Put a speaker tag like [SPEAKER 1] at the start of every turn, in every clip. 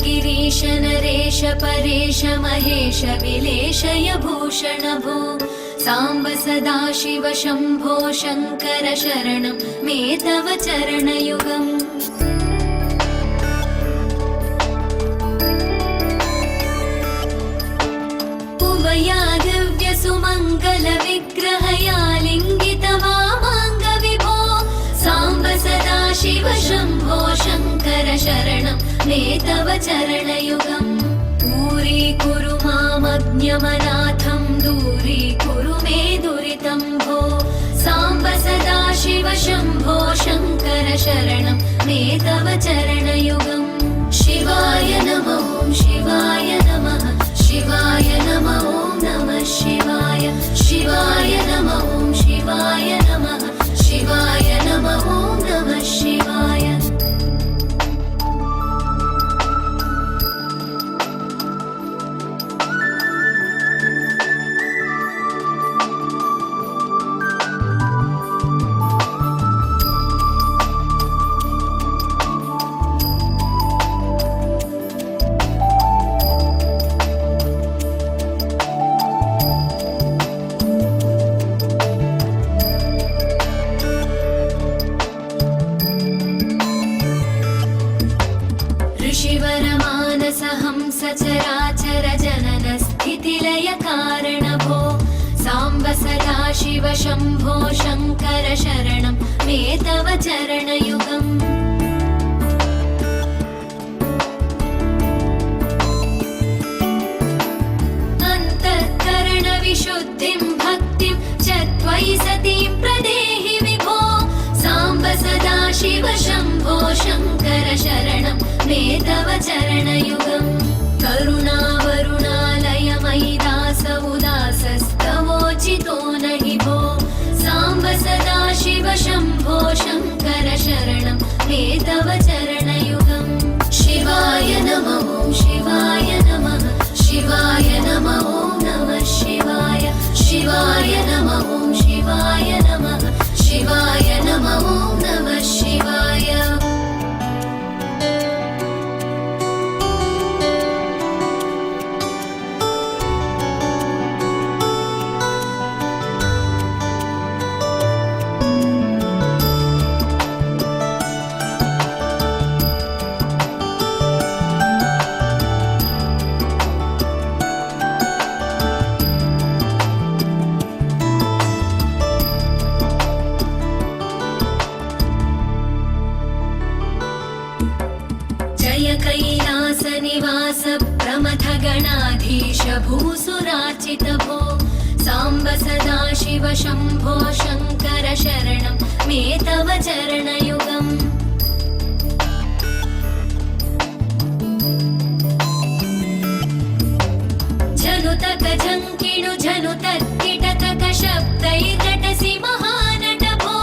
[SPEAKER 1] गिरीश नरेश परेश महेश विलेशय भूषण भो साम्ब सदाशिव शम्भो शङ्कर शरणं मे तव चरणयुगम् उमया दिव्य सुमङ्गल विग्रहया लिङ्गित वामाङ्ग विभो साम्ब सदाशिव शम्भो शङ्कर शरणं मे तव चरणयुगम् दूरीकुरु मामज्ञमनाथं दूरीकुरु मे दुरितं भो साम्ब सदाशिव शम्भो शङ्कर शरणं मे तव चरणयुगम् शिवाय नमः शिवाय नमः शिवाय नमः नमः शिवाय शिवाय नमः शिवाय नमः शिवाय नमः नमः शिवाय सचराचर जनन स्थितिलय कारण भो साम्ब सदाशिव शम्भो शङ्कर शरणं मे तव चरणयुगम् अन्तःकरण विशुद्धिं भक्तिं च त्वयि सतीं प्रदेहि विभो साम्ब सदाशिव शम्भो शङ्कर शरणं मे तव चरणयुगम् करुणावरुणालय मयि दास उदासस्तवोचितो नहि भो साम्ब सदाशिव शम्भो शङ्कर शरणं मे तव चरणयुगम् शिवाय नमः शिवाय नमः शिवाय नमः नमः शिवाय शिवाय नमः शिवाय नमः शिवाय नमः नमः शिवाय कैलासनिवास प्रमथ गणाधीश भूसुरार्चित भो साम्ब सदाशिव शम्भो शङ्कर शरणं मे तव चरणयुगम् जनुतक झङ्किणु जनुतत्किटतक शब्दैर्नटसि महानट भो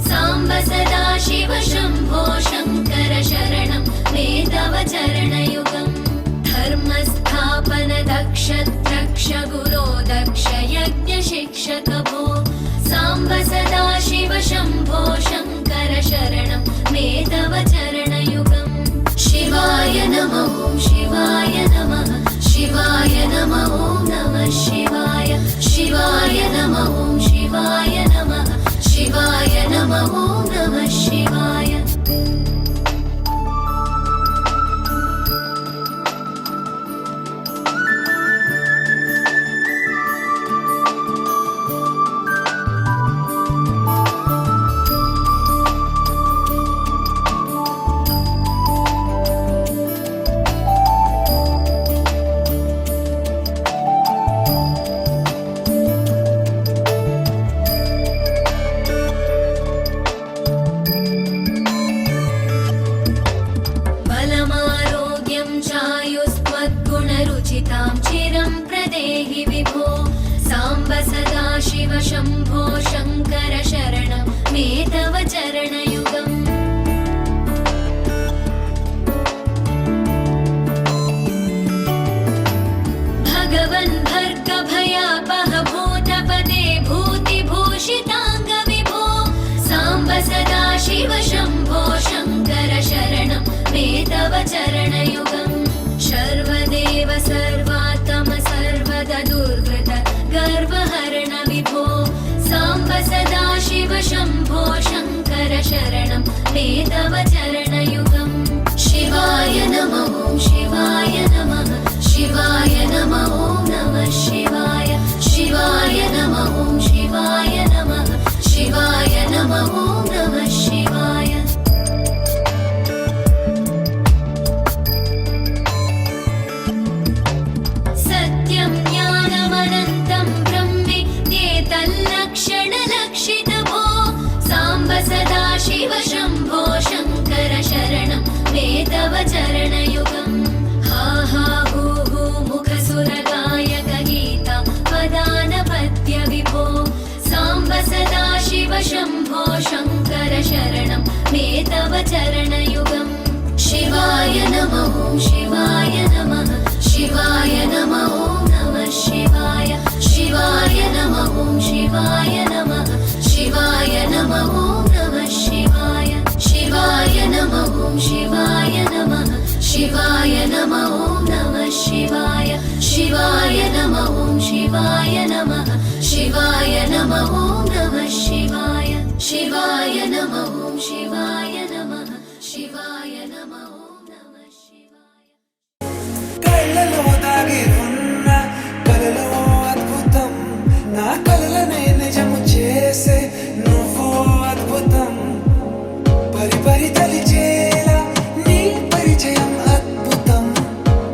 [SPEAKER 1] साम्ब सदाशिव शम्भो शङ्कर शरणं मे तव चरणयुगम् धर्मस्थापन दक्ष द्रक्ष गुरो दक्ष यज्ञ शिक्षक भो साम्ब सदाशिव शम्भो शङ्कर शरणं पूजितां चिरं प्रदेहि विभो साम्ब सदाशिव शम्भो शङ्कर शरणं मे तव चरणयुगम् भगवन् भर्गभयापह भूतपदे भूतिभूषिताङ्ग विभो साम्ब सदाशिव शम्भो शङ्कर शरणं मे तव चरणयुगम् सर्वदेव सर्वात्म सर्वद दुर्वृत गर्वहरण विभो साम्ब सदाशिव शम्भो शङ्कर शरणं मे तव चरणयुगम् शिवाय नमः शिवाय नमः शिवाय नमः नमः शिवाय शिवाय नमः शिवाय नमः शिवाय नमः नमः शिवाय सत्यं ज्ञानमनन्तं ब्रह्मेत्येतल्लक्षणलक्षितभो साम्ब सदाशिव शम्भो शङ्कर शरणं मे तव चरणयुगम् हा हा हू हू मुखसुरगायक गीता वदानपद्य विभो साम्ब सदाशिव शम्भो शङ्कर शरणं मे तव चरणयुगम् शिवाय नमः शिवाय नमः शिवाय नमः नमः शिवाय शिवाय नमः शिवाय नमः शिवाय नमः नमः शिवाय शिवाय नमः शिवाय नमः शिवाय नमः नमः शिवाय शिवाय नमः शिवाय नमः शिवाय नमः नमः शिवाय शिवाय नमः शिवाय नमः शिवाय नमः नमः शिवाय
[SPEAKER 2] కళ్ళలో దాగి ఉన్న కలలో అద్భుతం నా కలలనే నిజము చేసే నువ్వు అద్భుతం పరి పరి తలిచేలా నీ పరిచయం అద్భుతం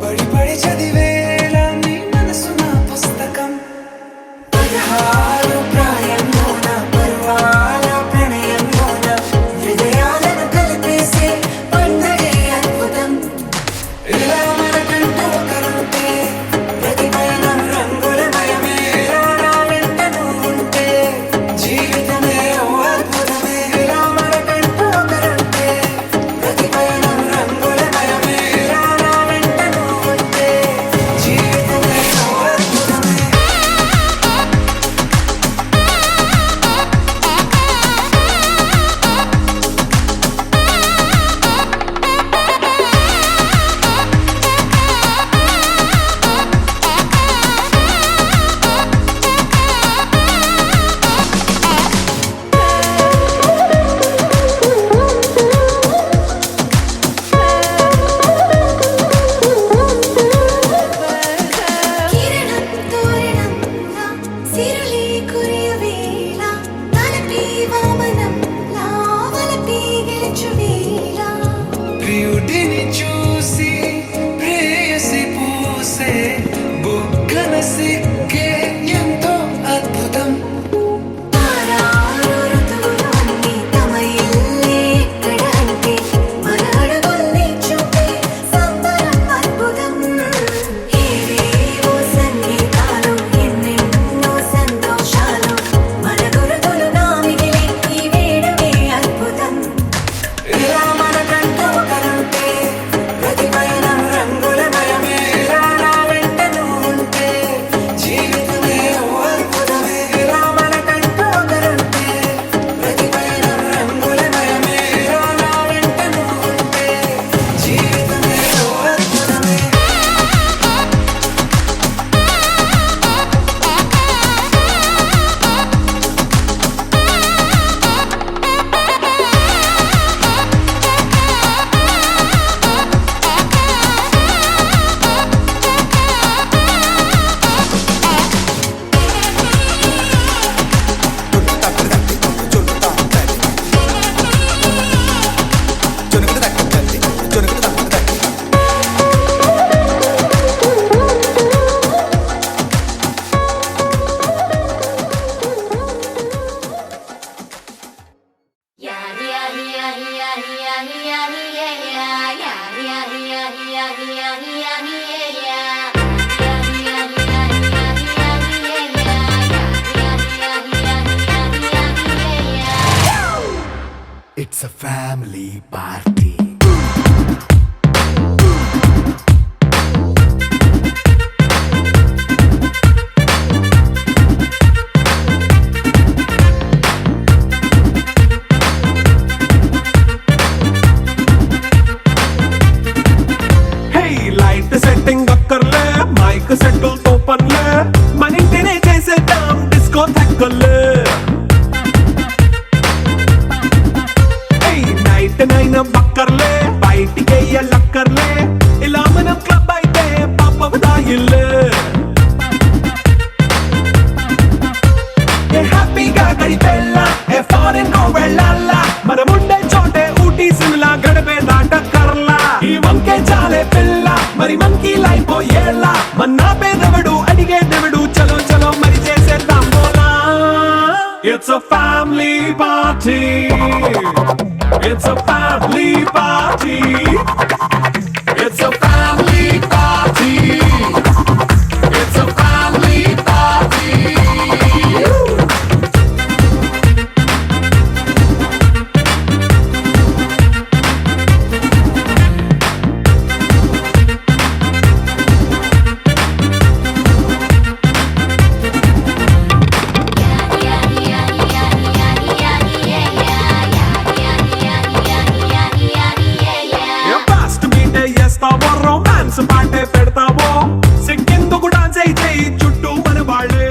[SPEAKER 2] పడి పడి చదివేలా నీ మనసు నా పుస్తకం 16 ప్రాయంలోన పర్వాల ప్రణయంలోన హృదయాలను కలిపేసే పండగే అద్భుతం ఇలా మనకంటూ ఒకరుంటే ప్రతి పయనం రంగులమయమే ఇలా నా వెంట నువ్వుంటే జీవితమే ఓ అద్భుతమే ఇలా మనకంటూ ఒకరుంటే ప్రతి పయనం రంగులమయమే ఇలా నా వెంట నువ్వుంటే జీవితమే ఓ అద్భుతమే
[SPEAKER 1] కిరణం తోరణంలా సిరులే కురియవేళ తలపి వామనంలా వలపి గెలుచువేళ
[SPEAKER 2] ప్రియుడిని చూసి ప్రేయసి పూసే బుగ్గన సిగ్గే ఎంతో అద్భుతం
[SPEAKER 1] తారారు ఋతువులన్నీ తమ ఇల్లే ఎక్కడంటే మన అడుగుల్ని చూపే సంబరం అద్భుతం ఏవేవో సంగీతాలు ఎన్నెన్నో సంతోషాలు మన గురుతులుగా మిగిలే ఈ వేడుకే అద్భుతం
[SPEAKER 2] ఇలా మనకంటూ ఒకరుంటే ప్రతి పయనం రంగులమయమే ఇలా నా వెంట నువ్వుంటే జీవితమే ఓ అద్భుతమే ఇలా మనకంటూ ఒకరుంటే ప్రతి పయనం రంగులమయమే ఇలా నా వెంట నువ్వుంటే జీవితమే ఓ అద్భుతమే
[SPEAKER 1] Yeah.
[SPEAKER 3] It's a family party.
[SPEAKER 4] Hey, light setting అక్కర్లే మైక్ సెట్టుల్ తో పనిలే మన ఇంటినే చేసేద్దాం డిస్కో థక్కర్లే నైట్ నైన్ బక్కర్లే బయటికి లక్కర్లే ఇలా మనం క్లబ్ అయితే పాపం దాయిల్లే హ్యాపీగా గడిపెళ్ళా ఏ ఫారెన్ కో వెళ్ళాలా మనం ఉండే చోటే ఊటీ సిమ్లా గడిపే దాటక్కర్లా ఈ వంకే చాలే పిల్ల మరి మంకీ లైఫ్ ఏళ్ళ మన్నా పేదవడు అడిగేదెవడు చలో చలో మరి చేసేద్దాం బోలా It's a family party. It's a family party. It's a family party. It's a family party. Romance పాటే పెడతావో సిగ్గెందుకు డాన్స్ అయి చేయి చుట్టూ మన వాళ్ళే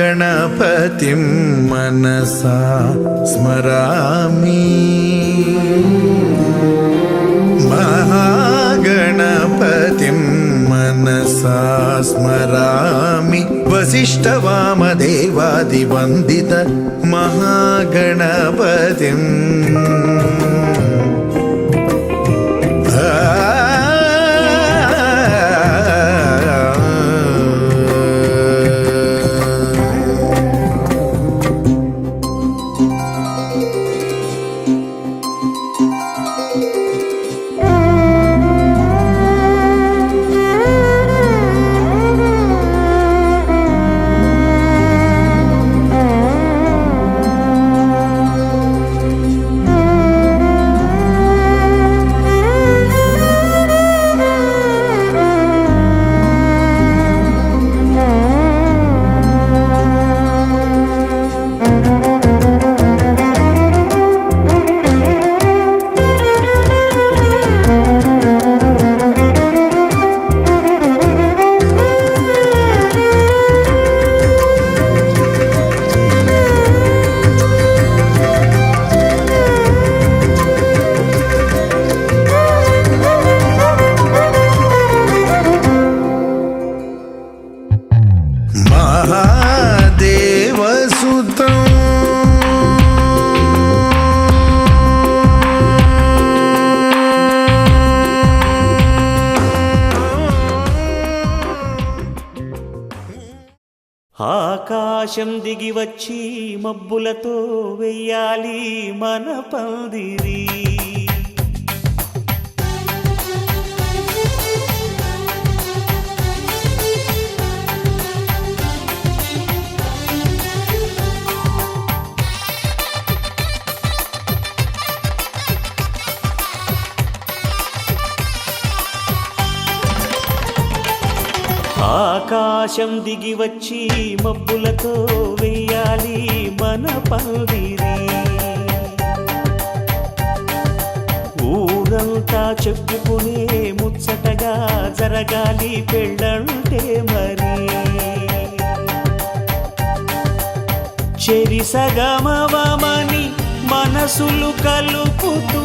[SPEAKER 3] महागणपतिं मनसा स्मरामि महागणपतिं मनसा स्मरामि वसिष्ठवामदेवादिवन्दित महागणपतिम्
[SPEAKER 5] ఆకాశం దిగి వచ్చి మబ్బులతో వెయ్యాలి మన పందిరి ఆకాశం దిగి వచ్చి మబ్బులతో వెయ్యాలి మన పందిరి. ఊరంతా చెప్పుకునే ముచ్చటగా జరగాలి పెళ్ళంటే మరి. చెరిసగమవమని మనసులు కలుపుతూ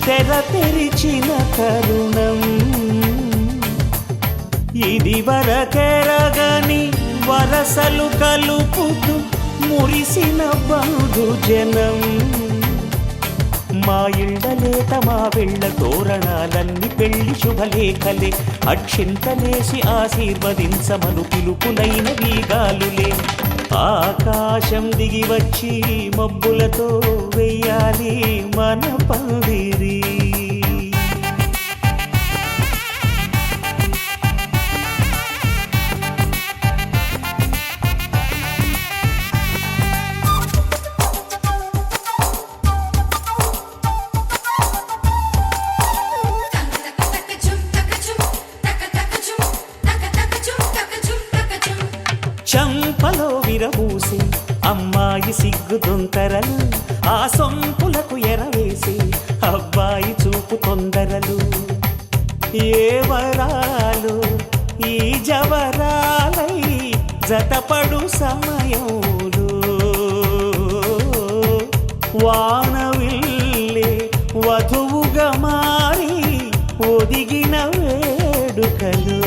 [SPEAKER 5] తెర తెరిచిన తరుణం. ఇది వరకెరగని వరసలు కలుపుతూ మురిసిన బంధుజనం. మా ఇళ్ళలేత మా వెళ్ళ తోరణాలన్నీ పెళ్లి శుభలేఖలే. అక్షింతలేసి ఆశీర్వదించమను పిలుపులైన వీగాలులే. ఆకాశం దిగి వచ్చి మబ్బులతో వెయ్యాలి మన పందిరి. చంపలో విరబూసి అమ్మాయి సిగ్గుదొంతరలు. ఆ సొంపులకు ఎరవేసి అబ్బాయి చూపు తొందరలు. ఏ వరాలు ఈ జవరాలై జతపడు సమయంలో. వానవిల్లే వధువుగా మారి ఒదిగిన వేడుకలు.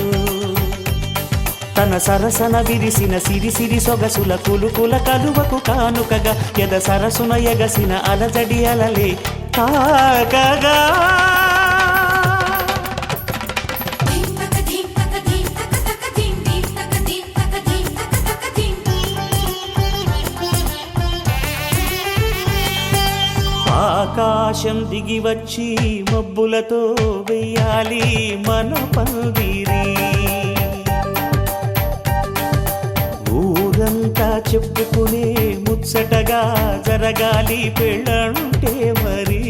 [SPEAKER 5] తన సరసన విరిసిన సిరిసిరి సొగసుల కులుకుల కలువకు కానుకగా ఎద సరసున ఎగసిన అలజడి అలలే తాకగా. ఆకాశం దిగి వచ్చి మబ్బులతో వెయ్యాలి మన పందిరి. ఊరంతా చెప్పుకునే ముచ్చటగా జరగాలి పెళ్ళంటే మరి.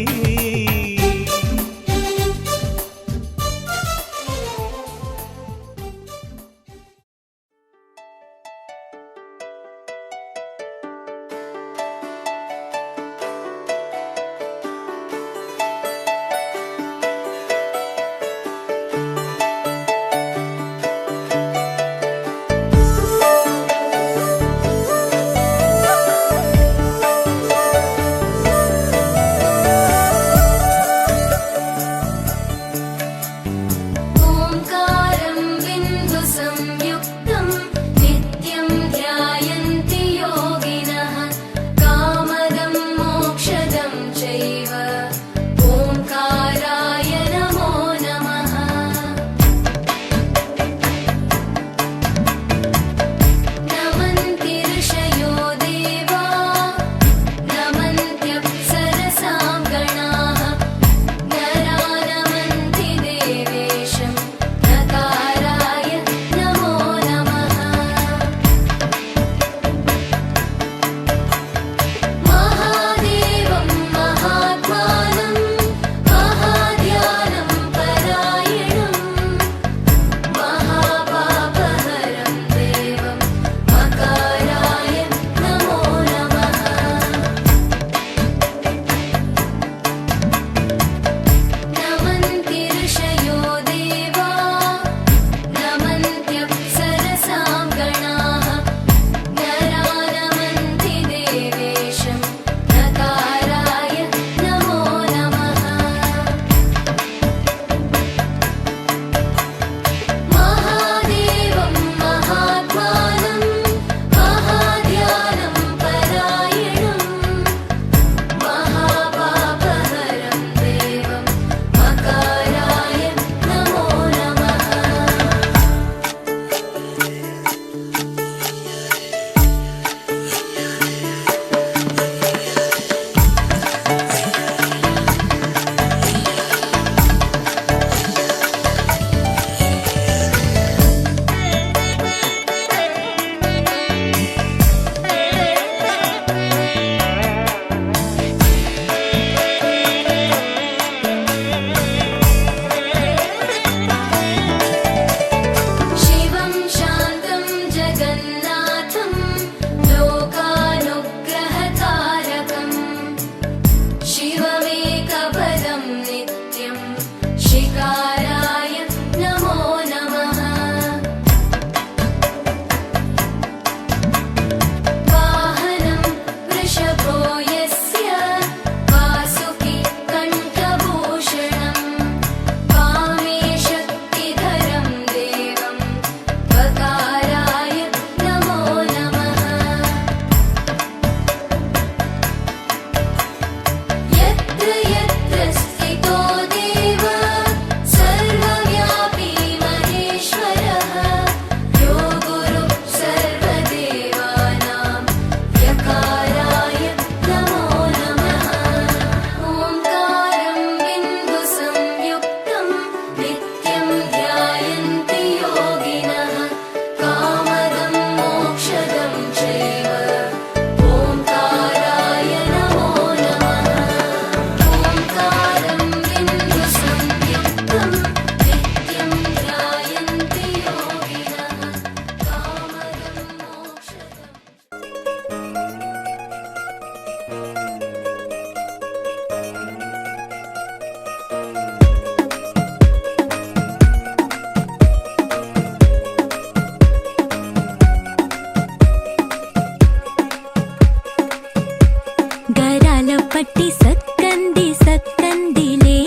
[SPEAKER 1] సిట్టి సక్కంది సక్కందిలే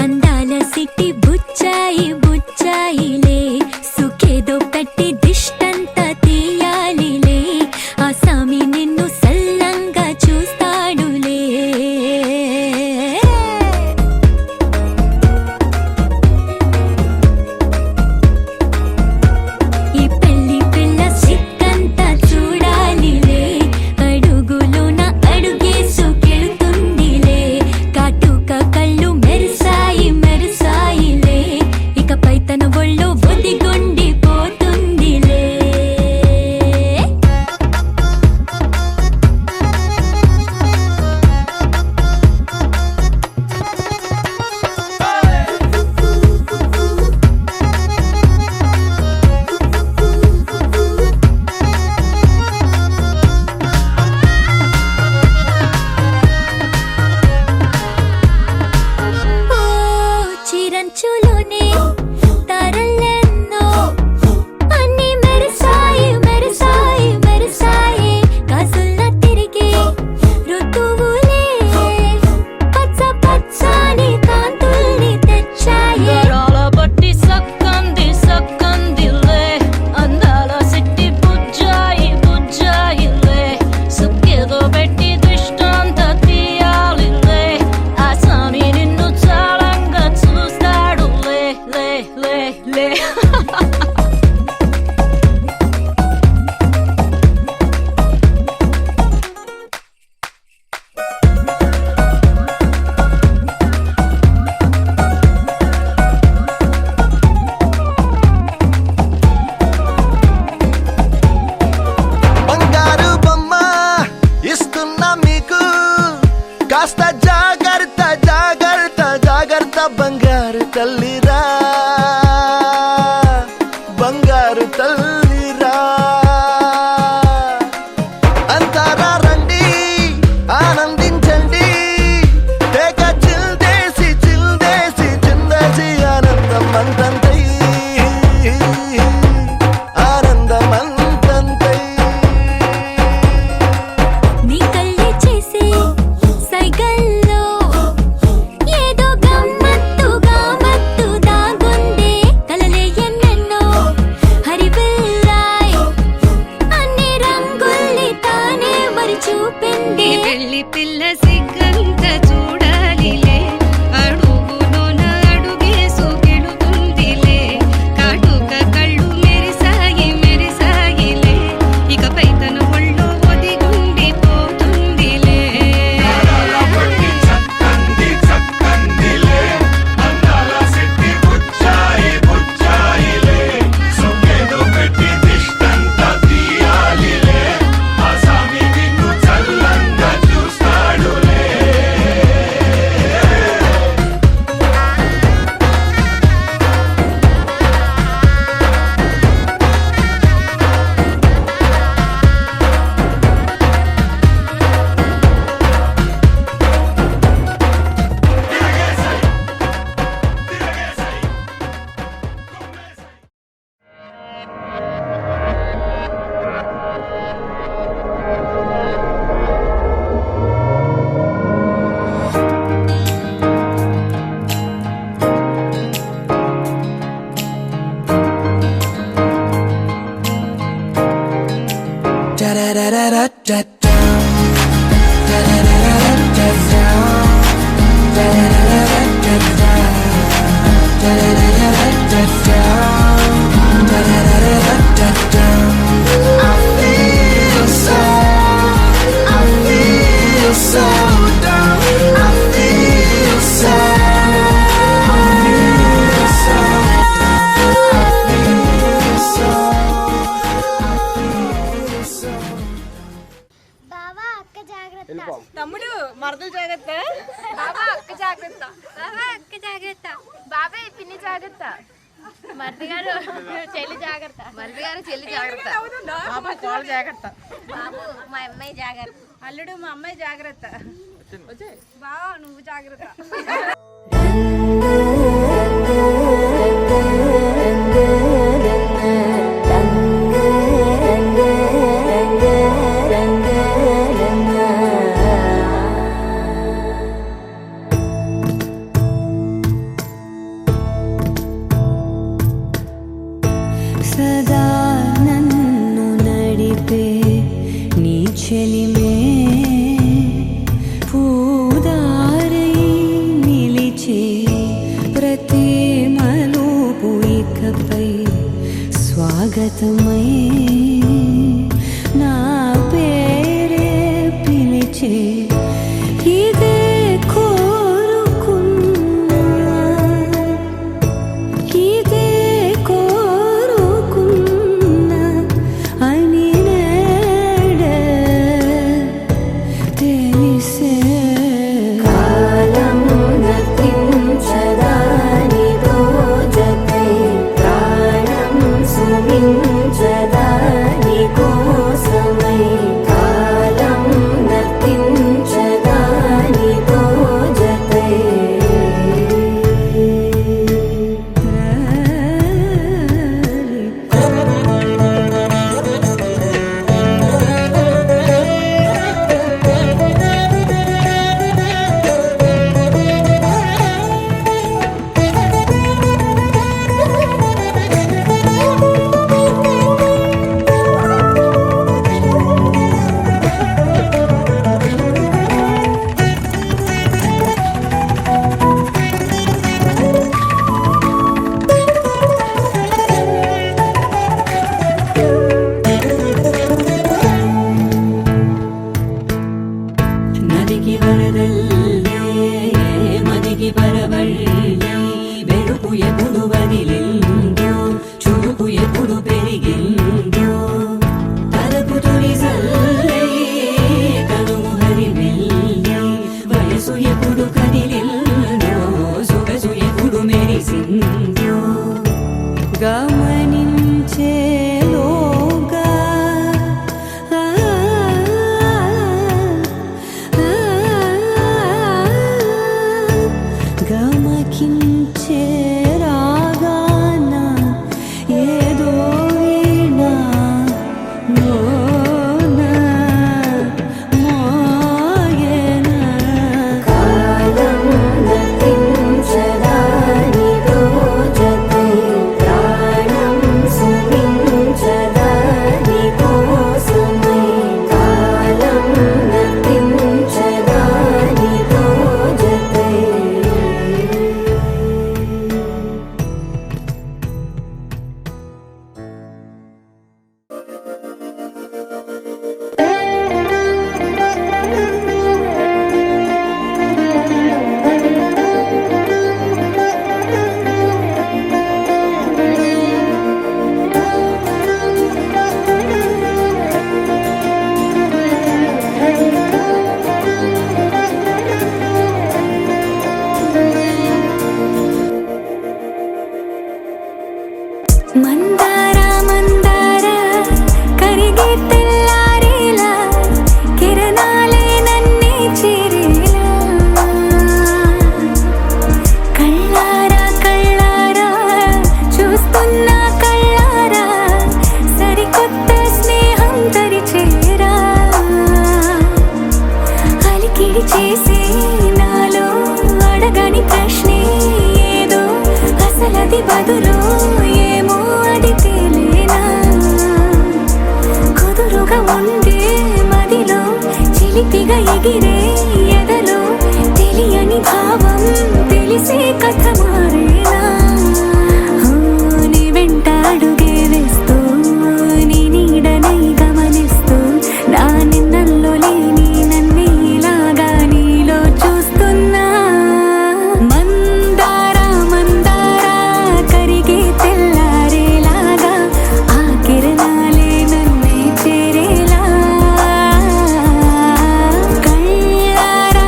[SPEAKER 1] అందాల సిట్టి బుచ్చాయి బుచ్చాయిలే సుఖేదో పెట్టి దిష్టంతా తీయాలిలే ఆ సామి నిన్ను సల్లంగా చూస్తాడులే ఈ పెళ్లి పిల్ల సిక్కంతా చూడాలిలే అడుగులోన అడుగేసుకెళుతుందిలే కాటుక కళ్ళు మెరిసాయి మెరిసాయిలే ఇకపై తన ఒళ్ళు ఒదిగొండిపోతుందిలే ఓ చిరంచులోనే తారలెన్నో అన్ని మెరిసాయి మెరిసాయి మెరిసాయి కాసుల్న తిరిగి ఋతువులే పచ్చ పచ్చని కాంతుల్ని తెచ్చాయి
[SPEAKER 6] గరాల బట్టి సక్కంది సక్కందిలే అందాల సిట్టి బుజ్జాయి బుజ్జాయిలే సుక్కేదో పెట్టి దృష్టాంత తీయాలిలే ఆ స్వామి నిన్ను చాలంగా చూస్తాడు లే లే లే లే
[SPEAKER 3] బంగారు బొమ్మ ఇస్తున్నా మీకు కాస్త జాగ్రత్త జాగ్రత్త జాగ్రత్త బంగారు తల్లిరా బంగారు తల్లిరా అంతారా రండి ఆనందించండి తేక చిల్దేసి చిల్దేసి చిందేసి ఆనందం అంతంతై ఆనందం అంతంతై
[SPEAKER 1] నీ కళ్ళే చేసే సైగల్లో ఏదో గమ్మత్తుగా మత్తు దాగుందే కలలే ఎన్నెన్నో హరిబిల్లాయ్ అన్ని రంగుల్ని తానే మరి చూపింది
[SPEAKER 7] పెళ్లి పిల్ల సిగ్గంత చూడాలిలే అడుగులోన అడుగేసుకెళుతుందిలే కాటుక కళ్ళు మెరిసాయి మెరిసాయిలే ఇకపై తన ఒళ్ళు ఒదిగుండిపోతుందిలే
[SPEAKER 4] చక్కంది చక్కందిలే అందాల సిట్టి బుచ్చాయి బుచ్చాయిలే సుఖేదో పెట్టి దిష్టంతా తీయాలిలే ఆ స్వామి నిన్ను చల్లంగా చూస్తాడులే
[SPEAKER 8] బావా అక్క జాగ్రత్త
[SPEAKER 9] తమ్ముడు మరదలు జాగ్రత్త
[SPEAKER 8] బావా అక్క జాగ్రత్త బావా అక్క జాగ్రత్త బాబాయ్ పిన్ని జాగ్రత్త మరిది గారు చెల్లి జాగ్రత్త మరిది గారు చెల్లి జాగ్రత్త
[SPEAKER 9] బాబు కోళ్ళ జాగ్రత్త
[SPEAKER 8] బాబు మా అమ్మాయి జాగ్రత్త
[SPEAKER 9] అల్లుడు మా అమ్మాయి జాగ్రత్త బావా నువ్వు జాగ్రత్త
[SPEAKER 1] శాశ్వతమై నా పేరే పిలిచే ఇదే కోరుకున్నా ఇదే కోరుకున్నా అని నేడే తెలిసే కాలం నతించదాని దోజకై ప్రాణం సుమించదాని కోసమై కాలం నతించదాని దోజకై ನದಿಗೆ ವರದಲ್ಲೇ ಮದಿಗೆ ಬರವಳ್ಳಿ ಬೆಳಕು ಎప్పుడు వదిలిందో చురుకు ఎప్పుడు పెరిగిందో తలపు తొలిసల్లే కనుము హరిమెల్లి వయసు ఎప్పుడు కదిలిందో సొగసు ఎప్పుడు మెరిసిందో గమనించేలోగా గమకించే రాగాన ఏదో వీణా మోనా మోయేనా కాలం నతించదాని దోజకై ప్రాణం సుమించదాని కోసమై కాలం నతించదాని దోజకై మందార మందార కరిగే తెల్లారేలా కిరణాలే నన్నే చేరేలా కళ్ళారా కళ్ళారా చూస్తున్నా కళ్ళారా సరికొత్త స్నేహం తరిచేరా అలికిడి చేసే నాలో అడగని ప్రశ్నే ఏదో అసలది బదులు ఏమో అది తేలేనా కుదురుగా ఉండే మదిలో చిలిపిగా ఎగిరే ఎదలో తెలియని భావం తెలిసే కథ మారేనా నీ వెంట అడుగే వేస్తూ నీ నీడనై గమనిస్తూ నా నిన్నల్లో లేని నన్నే ఇలాగా నీలో చూస్తున్నా మందార మందార కరిగే తెల్లారేలాగా ఆ కిరణాలే నన్నే చేరేలా కళ్ళారా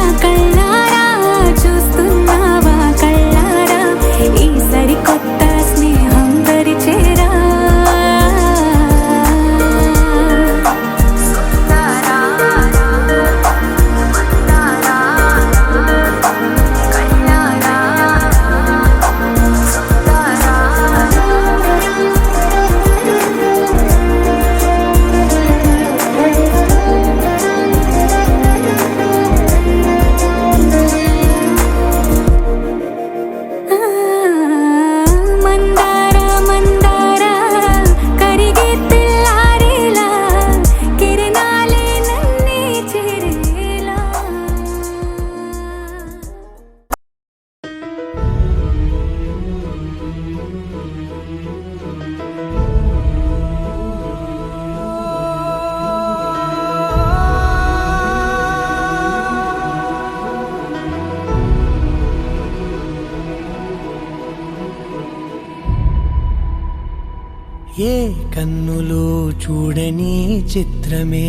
[SPEAKER 10] ఏ కన్నులు చూడని చిత్రమే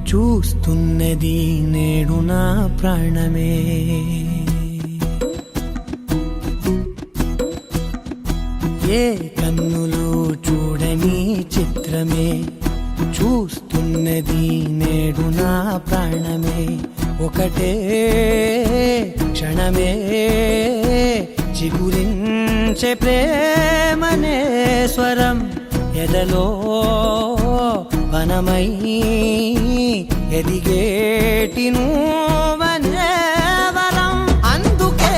[SPEAKER 10] చూస్తున్నది నేడు నా ప్రాణమే. ఏ కన్నులు చూడని చిత్రమే చూస్తున్నది నేడు నా ప్రాణమే. ఒకటే క్షణమే చిగురించే ప్రేమనే స్వరం ఎదలో వనమై ఎదిగేటి నువ్వనే వరం. అందుకే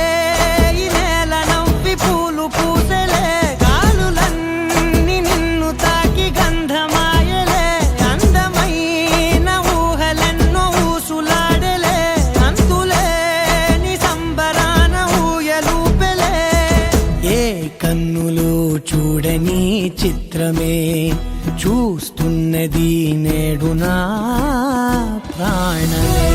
[SPEAKER 10] ఈ నేల నవ్వి పూలు పూసలే, గాలులన్నీ నిన్ను తాకి గంధమాయలే. అందమైన ఊహలెన్నో ఊసులాడలే, అంతులేని సంబరాన ఊయలూపెలే. ఏ కన్నులు చూడని చిత్రమే చూస్తున్నది నేడు నా ప్రాణమే.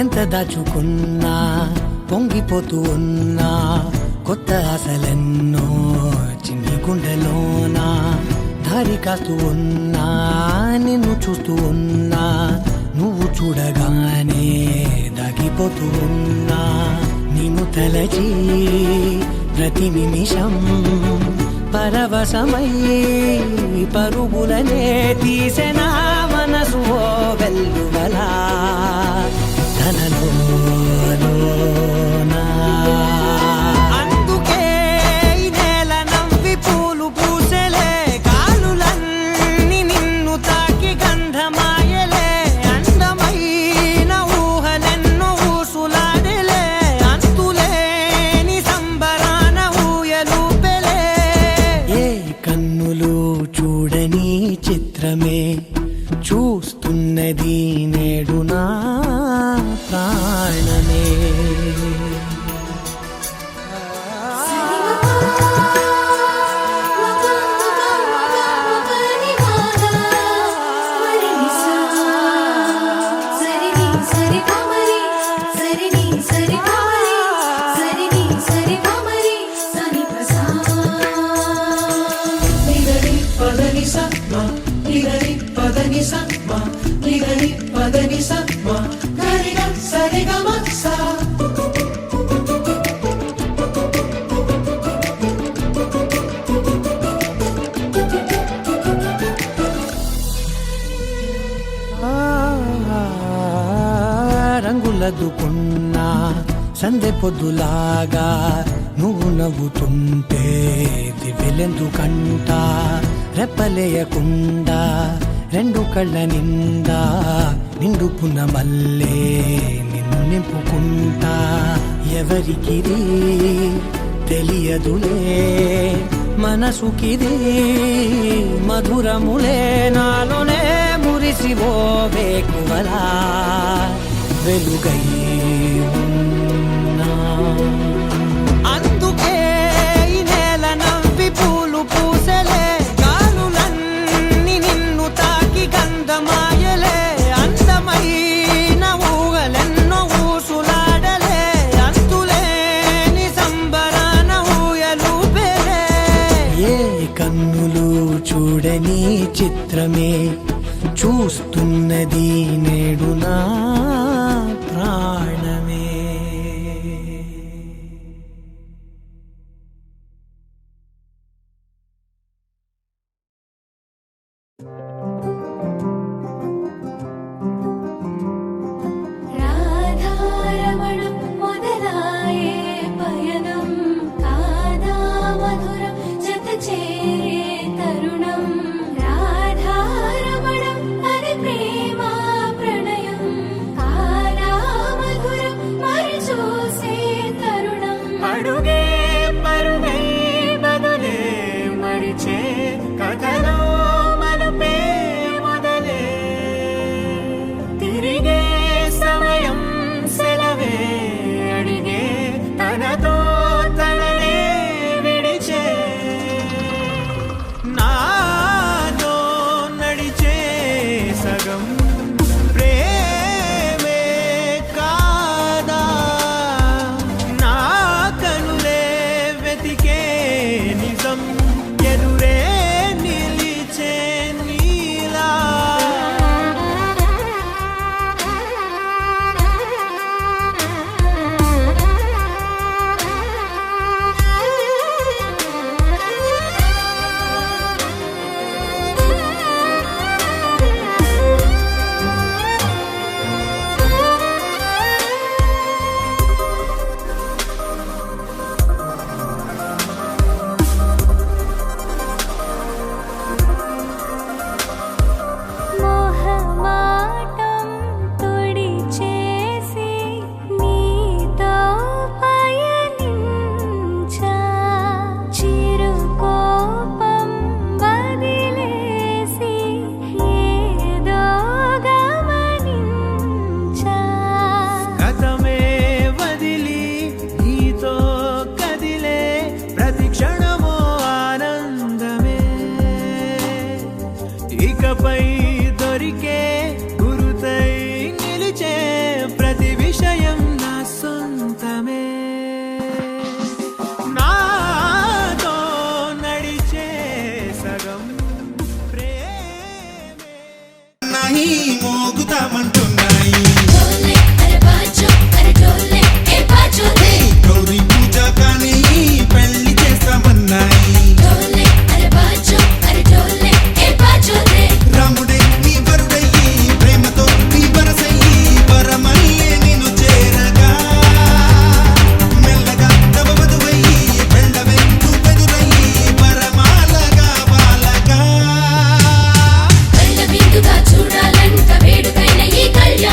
[SPEAKER 10] ఎంత దాచుకున్నా పొంగిపోతూ ఉన్నా, కొత్త ఆశలెన్నో చిన్ని గుండెలోనా. దారి కాస్తూ ఉన్నా, నిన్ను చూస్తూ ఉన్నా, నువ్వు చూడగానే దాగిపోతూ ఉన్నా. నిన్ను తలచి ప్రతి నిమిషం పరవశమై పరుగులనే తీసెనా మనసు ఓ వెల్లువలా తనలోనా. అందుకే ఈ నేల నవ్వి పూలు పూసలే, గాలులన్నీ నిన్ను తాకి గంధమాయలే. అందమైన ఊహలెన్నో ఊసులాడలే, అంతులేని సంబరాన ఊయలూపెలే. ఏ కన్నులు చూడని చిత్రమే చూస్తున్నది నేడు నా ప్రాణమే. రంగులదుకున్నా సందె పొద్దులాగా నువ్వు నవ్వుతుంటే దివ్వెలెందుకంట. రెప్పలేయకుండా రెండు కళ్ళ నిండా నిండుకున్న మల్లే నిన్ను నింపుకుంటా. ఎవరికిది తెలియదులే మనసుకిది మధురములే, నాలోనే మురిసివో వేకువలా వెలుగై ఉన్నా. అందుకే ఈ నేల నవ్వి పూలు పూసలే, గాలులన్నీ నిన్ను తాకి గంధమాయలే. అందమైన ఊహలెన్నో ఊసులాడలే, అంతులేని సంబరాన ఊయలూపెలే. ఏ కన్నులు చూడని చిత్రమే చూస్తున్నది నేడు నా ప్రాణమే.
[SPEAKER 1] రాధారమణం మొదలాయే పయనం, కాదా మధురం జత చేరే తరుణం. రాధారమణం అది ప్రేమ ప్రణయం, కాదా మధురం
[SPEAKER 11] సన్నాయి మోగుతామంటున్నాయి
[SPEAKER 1] ढोले अरे बाजो अरे ढोले ए बाजो रे
[SPEAKER 11] గౌరీ పూజ కానీ పెళ్లి చేస్తామన్నాయి
[SPEAKER 1] ढोले अरे बाजो अरे ढोले ए बाजो रे
[SPEAKER 11] రాముడే నీ వరుడయ్యి ప్రేమతో నీ వరసయ్యి వరమల్లే నిన్ను చేరగా మెల్లగా నవవధువయ్యి వెళ్ళవే నువ్వెదురయ్యి వరమాలగా బాలగా
[SPEAKER 1] కళ్ళ విందుగా చూడాలంట వేడుకైన ఈ కళ్యాణం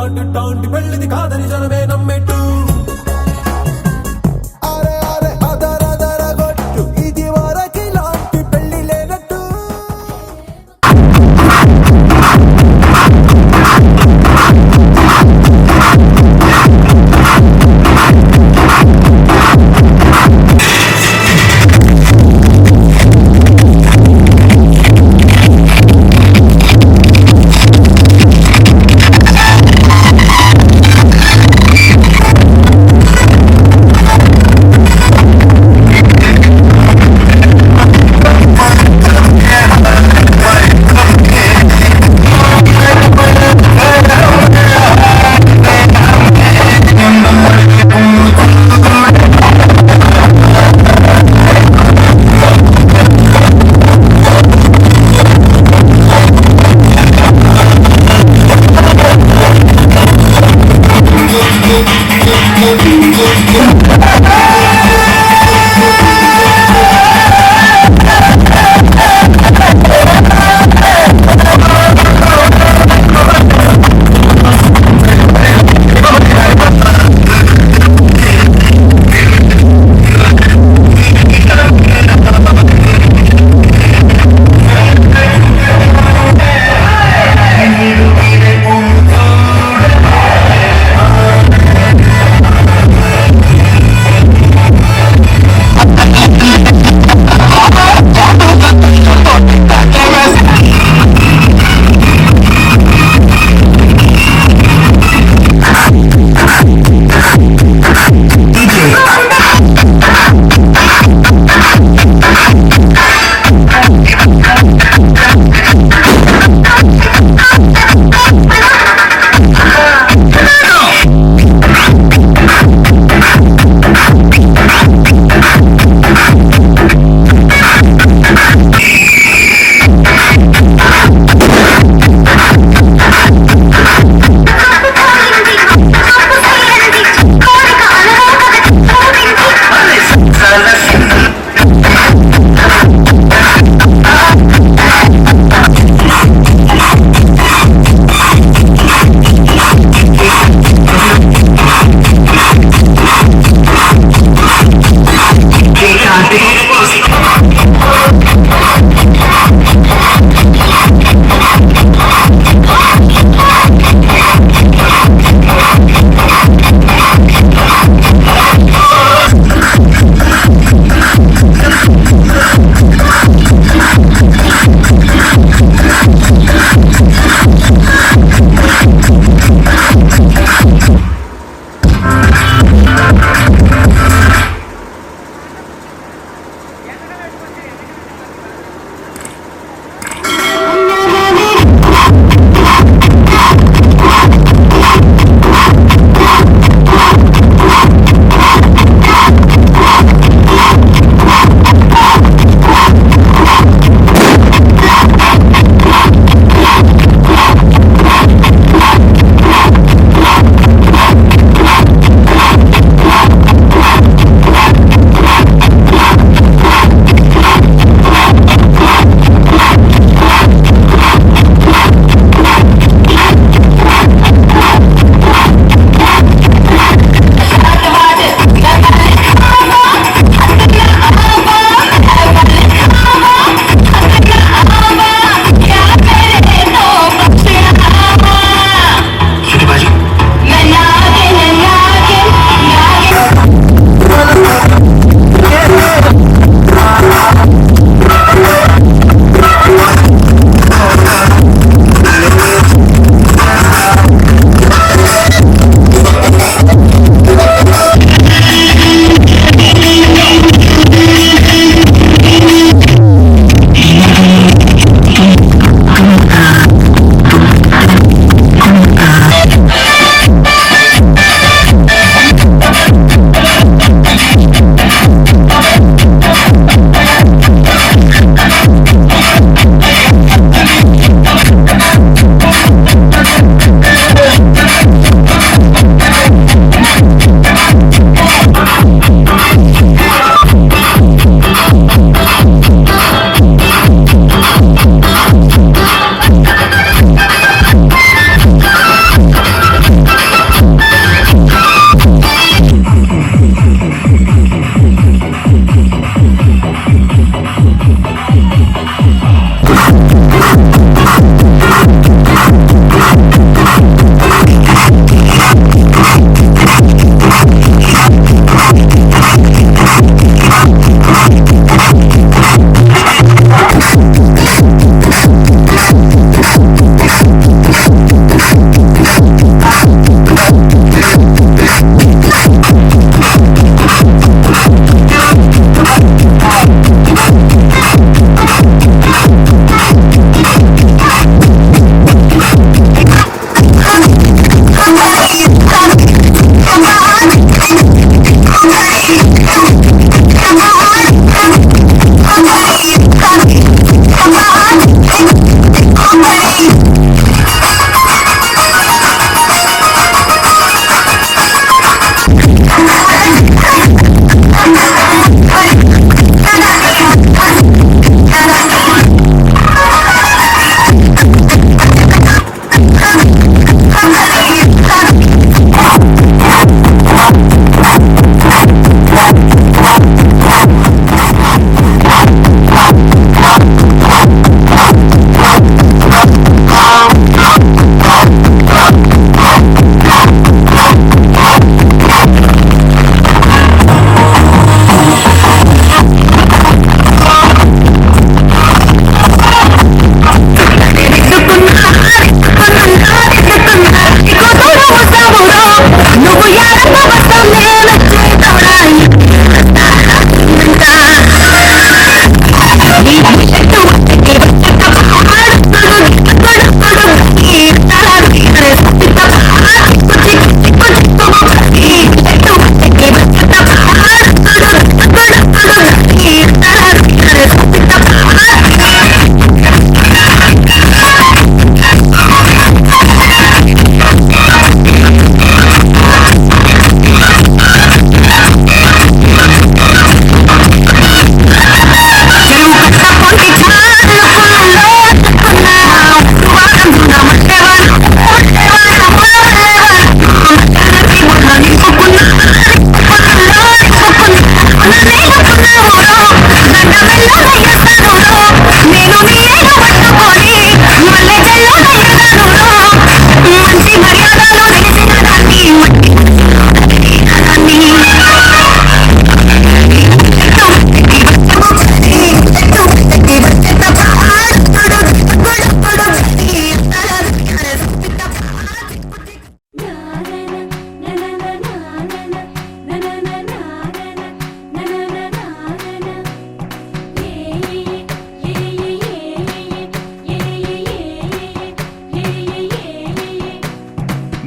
[SPEAKER 4] టాంటి పెళ్ళిది కాదని జనమే నమ్మెట్టు
[SPEAKER 3] అరే అరే అదర గొట్టు ఇది వరకి లాంటి పెళ్లి లేనట్టు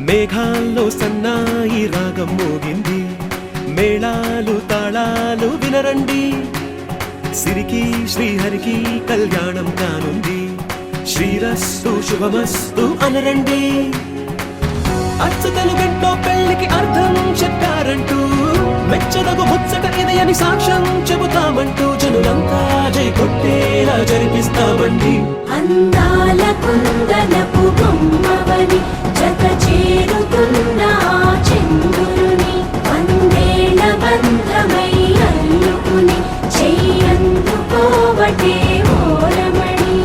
[SPEAKER 4] మేఘాల్లో సన్నాయి రాగం మోగింది, మేళాలు తాళాలు వినరండి, సిరికి శ్రీహరికి కళ్యాణం కానుంది, శ్రీరస్తు శుభమస్తు అనరండి. అచ్చు తెలుగింట్లో పెళ్లికి అర్థం చెప్పారంటూ, మెచ్చదగు ముచ్చట ఇది అని సాక్ష్యం చెబుతామంటూ, జనులంతా జై కొట్టేలా జరిపిస్తామండి.
[SPEAKER 1] అందాల కుందనపు బొమ్మవని జత చేరుతున్న చంద్రుని, వందేళ్ల బంధమై అల్లుకుని చెయ్యందుకోవటే ఓరమణి.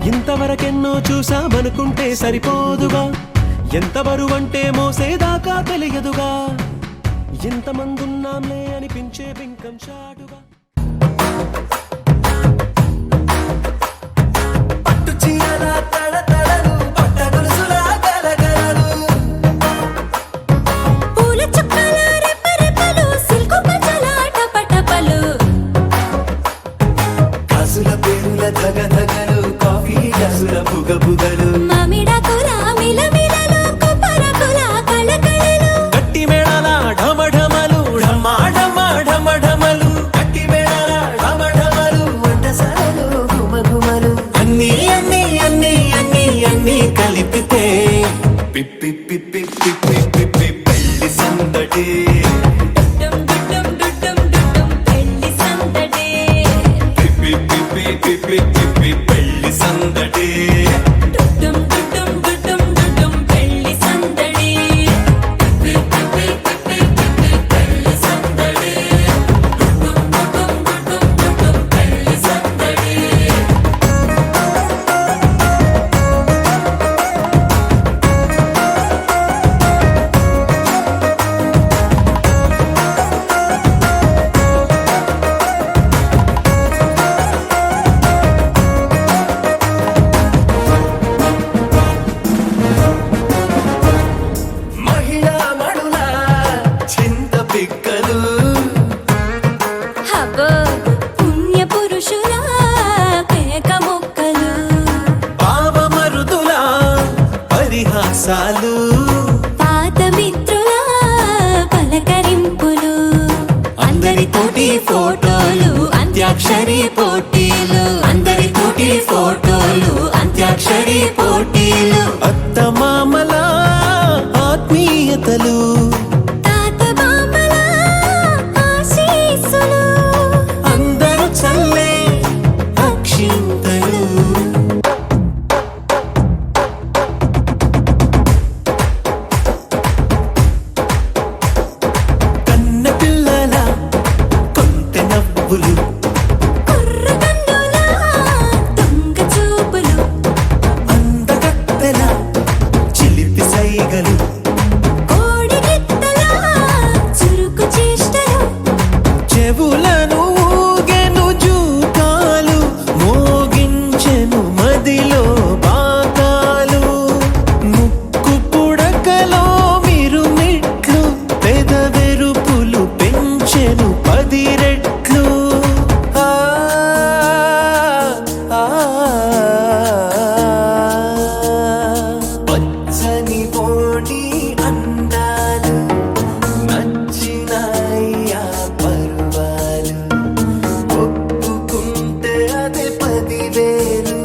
[SPEAKER 4] ఇంతవరకెన్నో చూసామనుకుంటే సరిపోదుగా, ఎంత బరువంటే మోసేదాకా తెలియదుగా, ఇంతమందున్నాంలే అనిపించే బింకం చాటుగా.
[SPEAKER 2] పట్టు చీరల తడతడలు, పట్ట గొలుసుల గలగలలు,
[SPEAKER 1] పూల చుక్కల రెపరెపలు, సిల్కు పంచల టపటపలు,
[SPEAKER 2] కాసుల పేరుల ధగధగలు, కాఫీ గ్లాసుల బుగబుగలు,
[SPEAKER 1] మామిడాకుల మిలమిలలు, కొబ్బరకుల కళకళలు,
[SPEAKER 4] గట్టి మేళాల ఢమఢమలు, ఢమాఢమఢమఢమలు,
[SPEAKER 2] గట్టి మేళాల ఢమఢమలు, వంటసాలలు గుమగుమలు, అన్నీ అన్నీ అన్నీ అన్నీ అన్నీ కలిపితే పిప్పి పిప్పి పిప్పి పిప్పి పెళ్లి సందడి.
[SPEAKER 1] డుడ్డం డుడ్డం డుడ్డం డుడ్డం పెళ్లి సందడి,
[SPEAKER 2] పిప్పి పిప్పి పిప్పి పిప్పి పెళ్లి సందడి.
[SPEAKER 1] డుడ్డం డుడ్డం డుడ్డం డుడ్డం పెళ్లి సందడి, పిప్పి పిప్పి పిప్పి పిప్పి పెళ్లి సందడి, డుడ్డం డుడ్డం డుడ్డం డుడ్డం పెళ్లి సందడి.
[SPEAKER 2] సరసాలు
[SPEAKER 1] పాత మిత్రుల పలకరింపులు
[SPEAKER 2] అందరితోటి ఫోటోలు అంత్యాక్షరి పోటీలు అందరితోటి ఫోటోలు అంత్యాక్షరి పోటీలు అత్తమామల ఆత్మీయతలు
[SPEAKER 1] తాత బామ్మల ఆశీస్సులు
[SPEAKER 2] అందరూ చల్లే అక్షింతలు కన్న పిల్లల కొంటె నవ్వులు
[SPEAKER 1] కుర్రకన్నుల దొంగ చూపులు
[SPEAKER 2] అందగత్తెల చిలిపి సైగలు
[SPEAKER 1] కోడిగిత్తల చురుకు చేష్టలు
[SPEAKER 2] చెవులను ఊగెను జూకాలు మోగించెను మదిలో బాకాలు ముక్కు పుడకలో మిరుమిట్లు పెదవెరుపులు పెంచెను 10 రెట్లు ఆ, ఆ, పచ్చని బోడి అందాలు నచ్చినాయ్యా పరువాలు ఒప్పుకుంటే అదే 10,000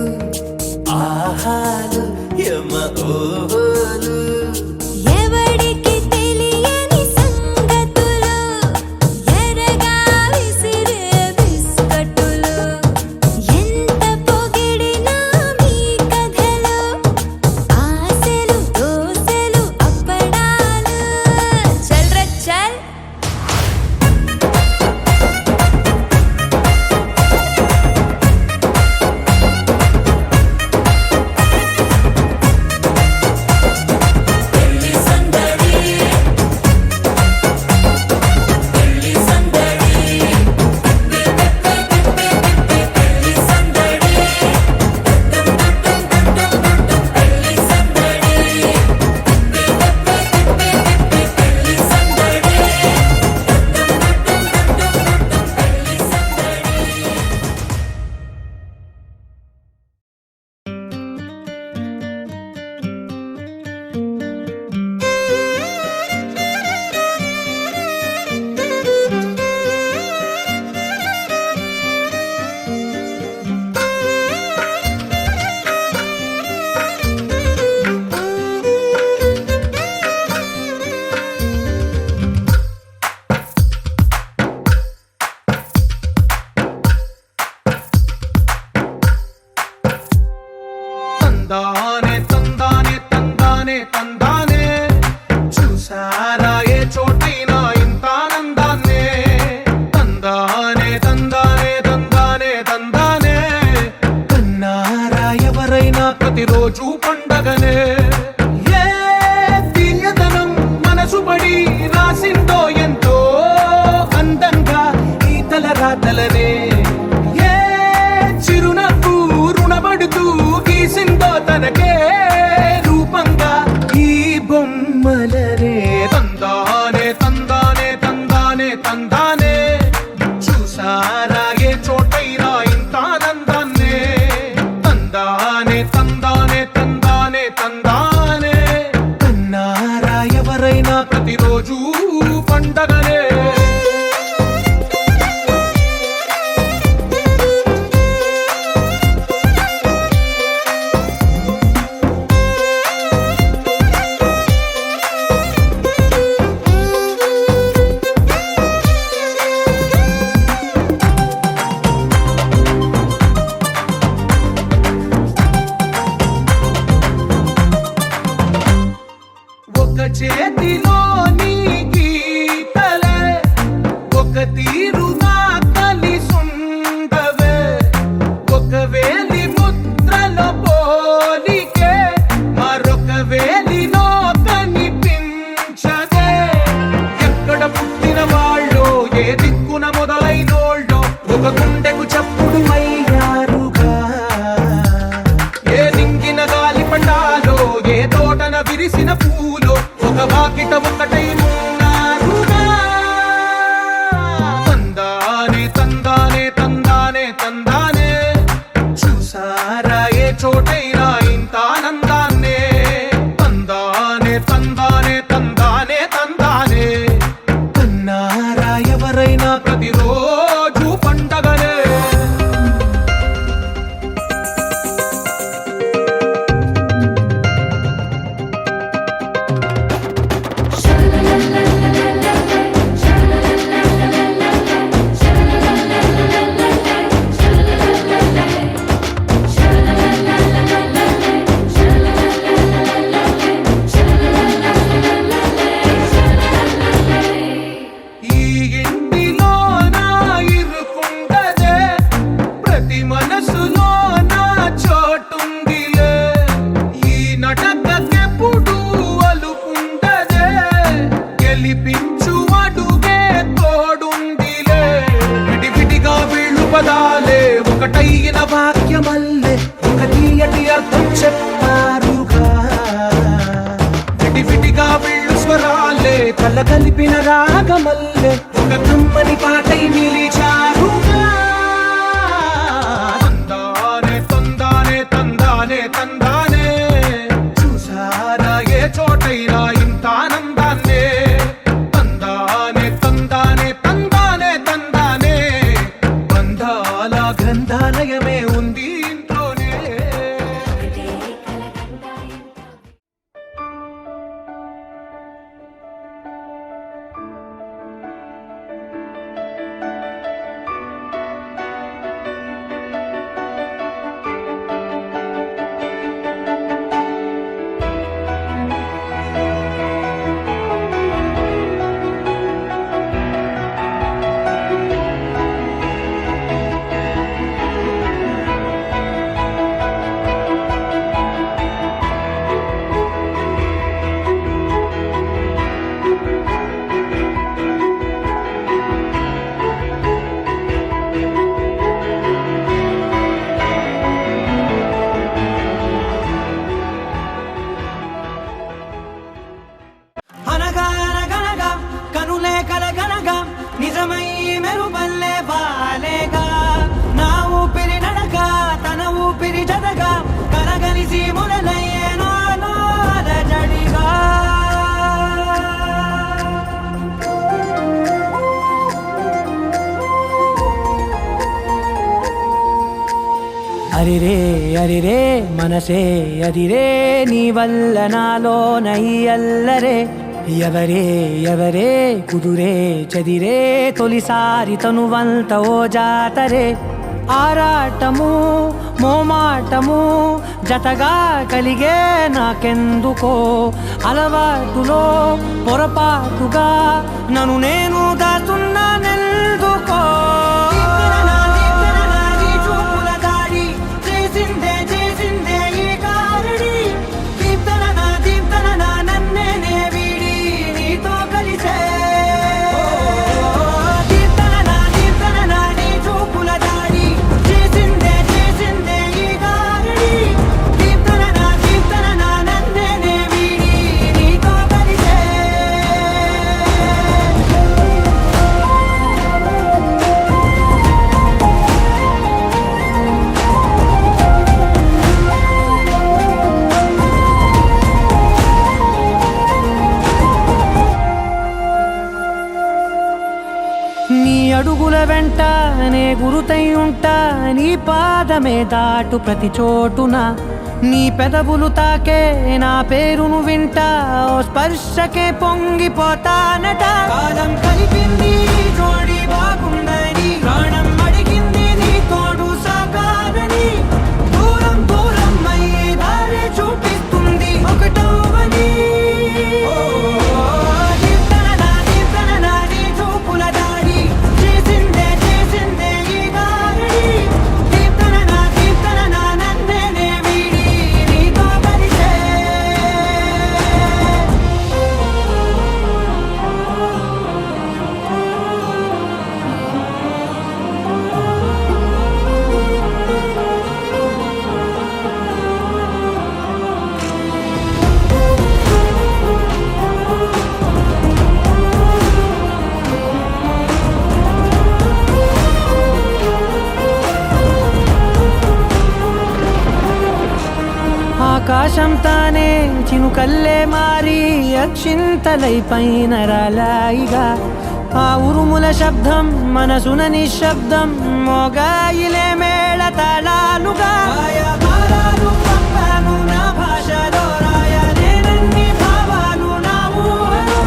[SPEAKER 2] ఆహాలు యమ ఓహోలు
[SPEAKER 1] ఎవడికి తెలియని సంగతులు ఎరగా విసిరే బిస్కట్టులు ఎంత పొగిడినా మీ కథలు ఆశలు దోసెలు అప్పడాలు చల్ రే చల్
[SPEAKER 4] తందానే తందానే తందానే తందానే చూసారా ఏ చోటైనా ఇంత ఆనందాన్నే తందానే తందానే తందానే తందానే కన్నారా ఎవరైనా ప్రతిరోజు పండగనే ఏ తీయదనం మనసు పడి రాసిందో ఎంతో అందంగా ఈ తలరాతలనే ఏ చిరునవ్వు రుణపడుతూ గీసిందో తనకే రూపంగా ఈ బొమ్మలనే తందానే తందానే తందానే తందానే చూసారా ఏ చోటైనా ఇంత ఆనందాన్నే తందానే తందానే తందానే తందానే కన్నారా ఎవరైనా ప్రతిరోజు పండగనే ఒక చేతిలో నీ గీతలే ఒక తీరుగా కలిసుండవే ఒక వేలి ముద్రలో పోలికే మరొక వేలిలో కనిపించదే ఎక్కడ పుట్టిన వాళ్ళో ఏ దిక్కున మొదలైనోళ్ళో ఒక గుండెకు చప్పుడు అయ్యారుగా ఏ నింగిన గాలి పండాలో ఏ తోటన విరిసిన పూలో ఒక వాకిట ఒకటై
[SPEAKER 10] కళ్ళ కలిపిన రాగమల్లె ఒక కమ్మని పాటై నిలిచారుగా.
[SPEAKER 4] తందానే తందానే తందానే తందానే చూసారా ఏ చోటైనా ఇంత ఆనందాన్నే. తందానే తందానే తందానే తందానే బంధాల గ్రంథాలయమే ఉంది ఇంట్లోనే.
[SPEAKER 10] అనగా అనగనగా కనులే కలగనగా నిజమై మెరుపల్లే వాలేగా. నా ఊపిరి నడక తన ఊపిరి జతగా కలగలిసి మొదలయ్యే నాలో అలజడిగా. అరిరే అరిరే మనసే అదిరే నీ వల్ల నాలో నై అల్లరే. ఎవరే ఎవరే కుదురే చదిరే తొలిసారి తనువంత ఓ జాతరే. ఆరాటము మోమాటము జతగా కలిగే నాకెందుకో అలవాటులో పొరపాటుగా నన్ను నేను దాచున్నానెందుకో. నీ అడుగుల వెంట నే గురుతై ఉంటా. నీ పాదమే దాటు ప్రతి చోటున నీ పెదవులు తాకే నా పేరును వింటా. ఓ స్పర్శకే పొంగిపోతానట. కాలం కలిపింది జోడి బాగుందని ప్రాణం అడిగింది నీ తోడు సాగాలని. దూరం దూరం అయ్యే దారి చూపిస్తుంది ఒకటవని. ఆకాశం తానే చినుకల్లే మారి అక్షింతలై పైన రాలాయిగా. ఆ ఉరుముల శబ్దం మనసున నిశ్శబ్దం మోగాయిలే మేళ తాళాలుగా. నా భాషలో రాయలేనన్ని భావాలు నా ఊహలో.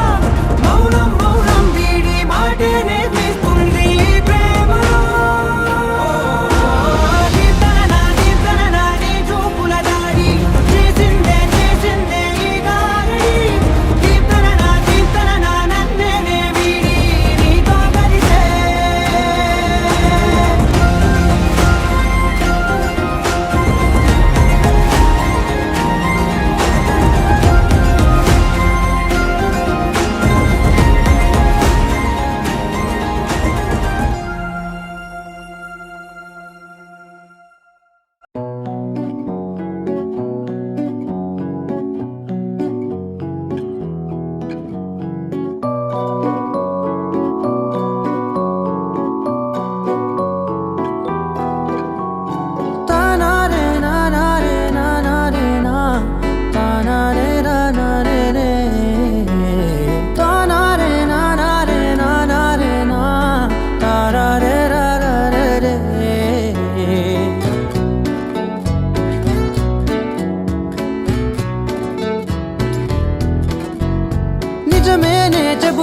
[SPEAKER 10] మౌనం మౌనం వీడి మాటే నేర్పిస్తుంది ప్రేమలో.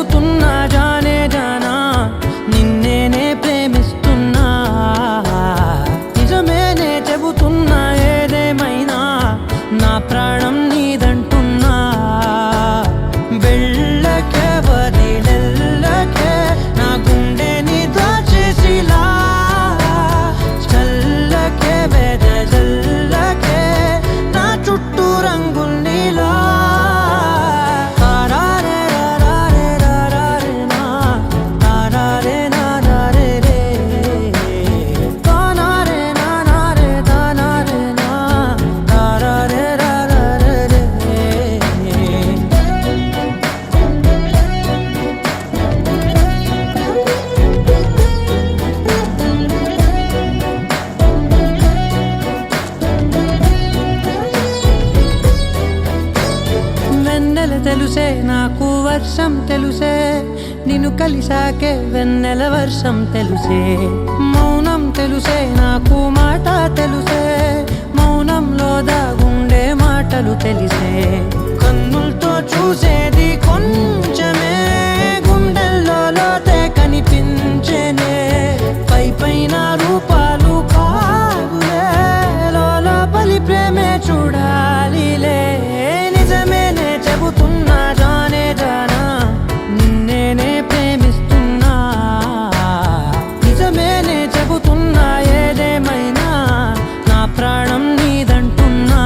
[SPEAKER 10] చెబుతున్నా జానే జానా నిన్నేనే ప్రేమిస్తున్నా నిజమేనే చెబుతున్నా ఏదేమైనా నా ప్రాణం నీదంటున్నా వెళ్ళకే వదిలెల్లకే నా గుండెని దాచేసిలా చల్లకే వెదజల్లకే నా చుట్టూ రంగులు నీలా తెలుసే నాకు వర్షం తెలుసే నిన్ను కలిసాకే వెన్నెల వర్షం తెలుసే మౌనం తెలుసే నాకు మాట తెలుసే మౌనంలో దాగుండే మాటలు తెలిసే కన్నులతో చూసేది కొంచెమే గుండెల్లో లోతే కనిపించేనే పై పైన రూపాలు కాదులే లోపలి ప్రేమే చూడాలిలే నిజమేనే చెబుతున్నా జానే జానా నిన్నేనే ప్రేమిస్తున్నా నిజమేనే చెబుతున్నా ఏదేమైనా నా ప్రాణం నీదంటున్నా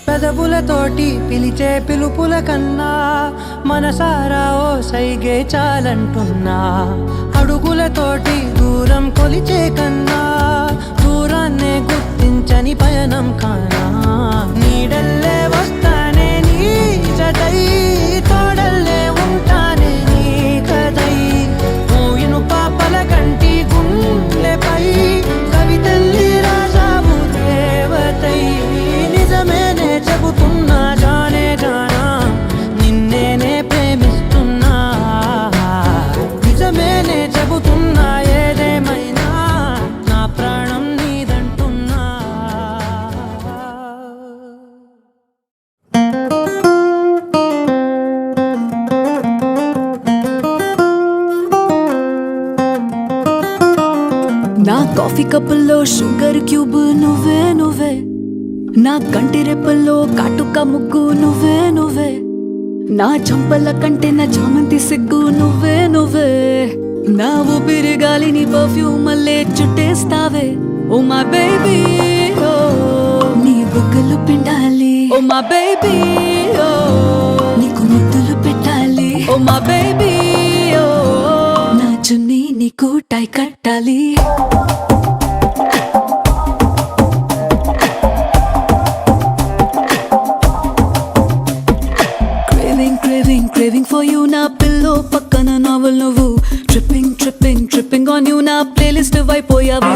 [SPEAKER 10] పెదవులతోటి పిలిచే పిలుపుల కన్నా మనసారా ఓ సైగే చాలంటున్నా అడుగులతోటి దూరం కొలిచే కన్నా దూరాన్నే గుర్తించని పయనం కానా నీడల్లే వస్తానే నీ జతై తోడల్లే ఉంటానే నీ కదై మోయిను పాపల కంటి గుండెపై కవితల్లి రాజావు దేవతై నిజమేనే చెబుతున్నా జానే జానా నిన్నేనే ప్రేమిస్తున్నా నిజమేనే చెబుతున్నా ఏదేమైనా నా ప్రాణం నీదంటున్నా
[SPEAKER 6] నా కాఫీ కప్పుల్లో షుగర్ క్యూబ్ నువ్వే నువ్వే నా కంటి రెప్పల్లో కాటుక ముగ్గు నువ్వే నువ్వే నా చంపల కంటే నా చామంతి సిగ్గు నువ్వే నువ్వే నా ఊపిరి గాలిని పర్ఫ్యూమ్ మళ్ళీ చుట్టేస్తావే ఓ మా బేబీ ఓ నీ బుగ్గలు పిండాలి ఓ మా బేబీ ఓ నీకు ముద్దులు పెట్టాలి ఓ మా బేబీ ఓ నా చున్నీ నీకు టై కట్టాలి Craving for you na pillow pakkana novel nuvu tripping on you na playlist vaipoyavu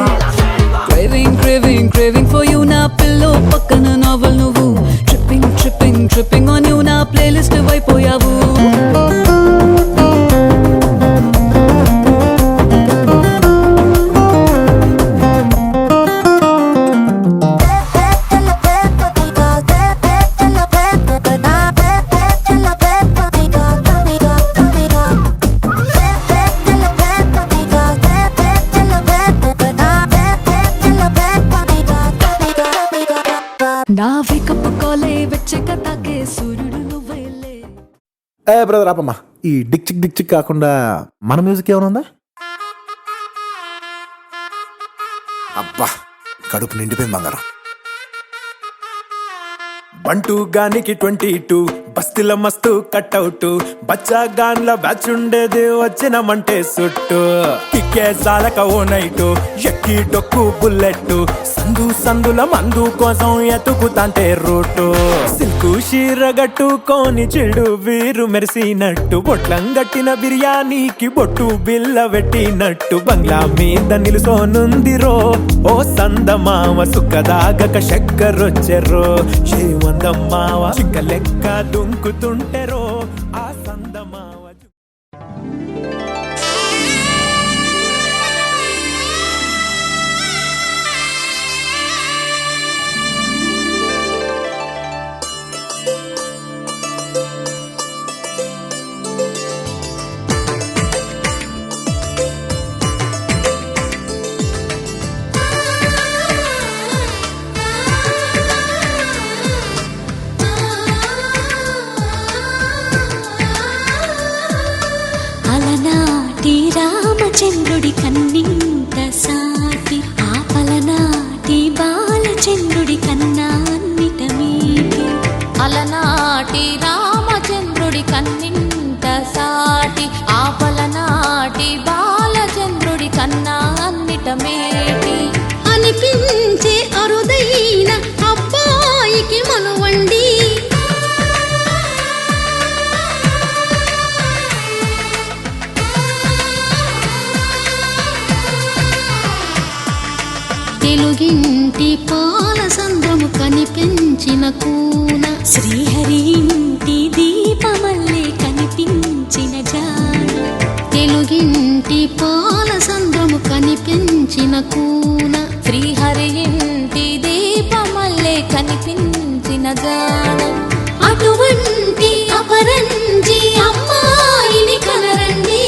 [SPEAKER 6] craving for you na pillow pakkana novel nuvu tripping on you na playlist vaipoyavu
[SPEAKER 3] brother ఆపమ్మా ఈ డిక్ చిక్ కాకుండా మన మ్యూజిక్ ఏమైనా ఉందా? అబ్బా కడుపు నిండిపోయింది బంగారం. 1-2 గానికి 22 బస్తిల మస్తు కట్అవుట్ బచ్చాగాన్ల బ్యాచ్ ఉండేది వచ్చినమంటే సుట్టు కిక్కే సాలక ఓ నైటు ఎక్కి డొక్కు బుల్లెట్ సందు సందుల మందు కోసం ఎతుకుతాంటే రూటు సిల్కు షీరగట్టుకోని చెడు వీరు మెరిసినట్టు బొట్లం గట్టిన బిర్యానీకి బొట్టు బిల్ల పెట్టినట్టు బంగ్లా మీద నిలుసోనుందిరో ఓ సందమావ సుఖదాగక చక్కరొచ్చెరో శ్రీమందమ్మావ చిక్క లెక్క దుంకుతుంటెరో ఆ సందమావ
[SPEAKER 1] అలనాటి రామచంద్రుడి కన్నింత సాటి ఆపలనాటి బాలచంద్రుడి కన్నా అన్నిట మీటి
[SPEAKER 7] అలనాటి రామచంద్రుడి కన్నింత సాటి ఆపలనాటి బాలచంద్రుడి కన్నా అన్నిట మేటి
[SPEAKER 1] అనిపించే అరుదైన అబ్బాయికి మనువండి తెలుగింటి పాల సంద్రము కనిపించిన కూన శ్రీహరి ఇంటి దీపమల్లే కనిపించిన జాన తెలుగింటి పాల సంద్రము కనిపించిన కూన
[SPEAKER 7] శ్రీహరి ఇంటి దీపమల్లే కనిపించిన జాన
[SPEAKER 1] అటువంటి అపరంజి అమ్మాయిని కనరండి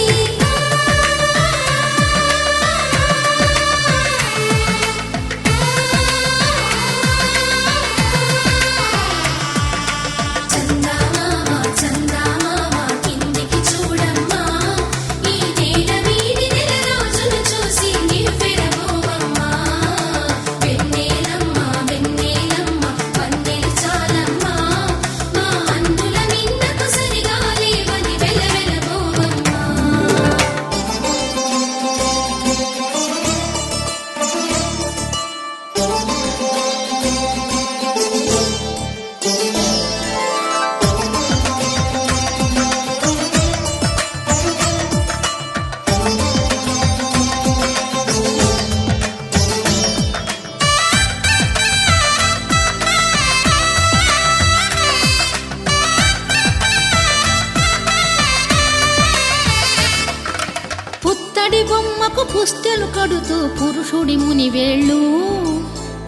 [SPEAKER 1] పుత్తడి బొమ్మకు పుస్తెలు కడుతూ పురుషుడి ముని వేళ్ళు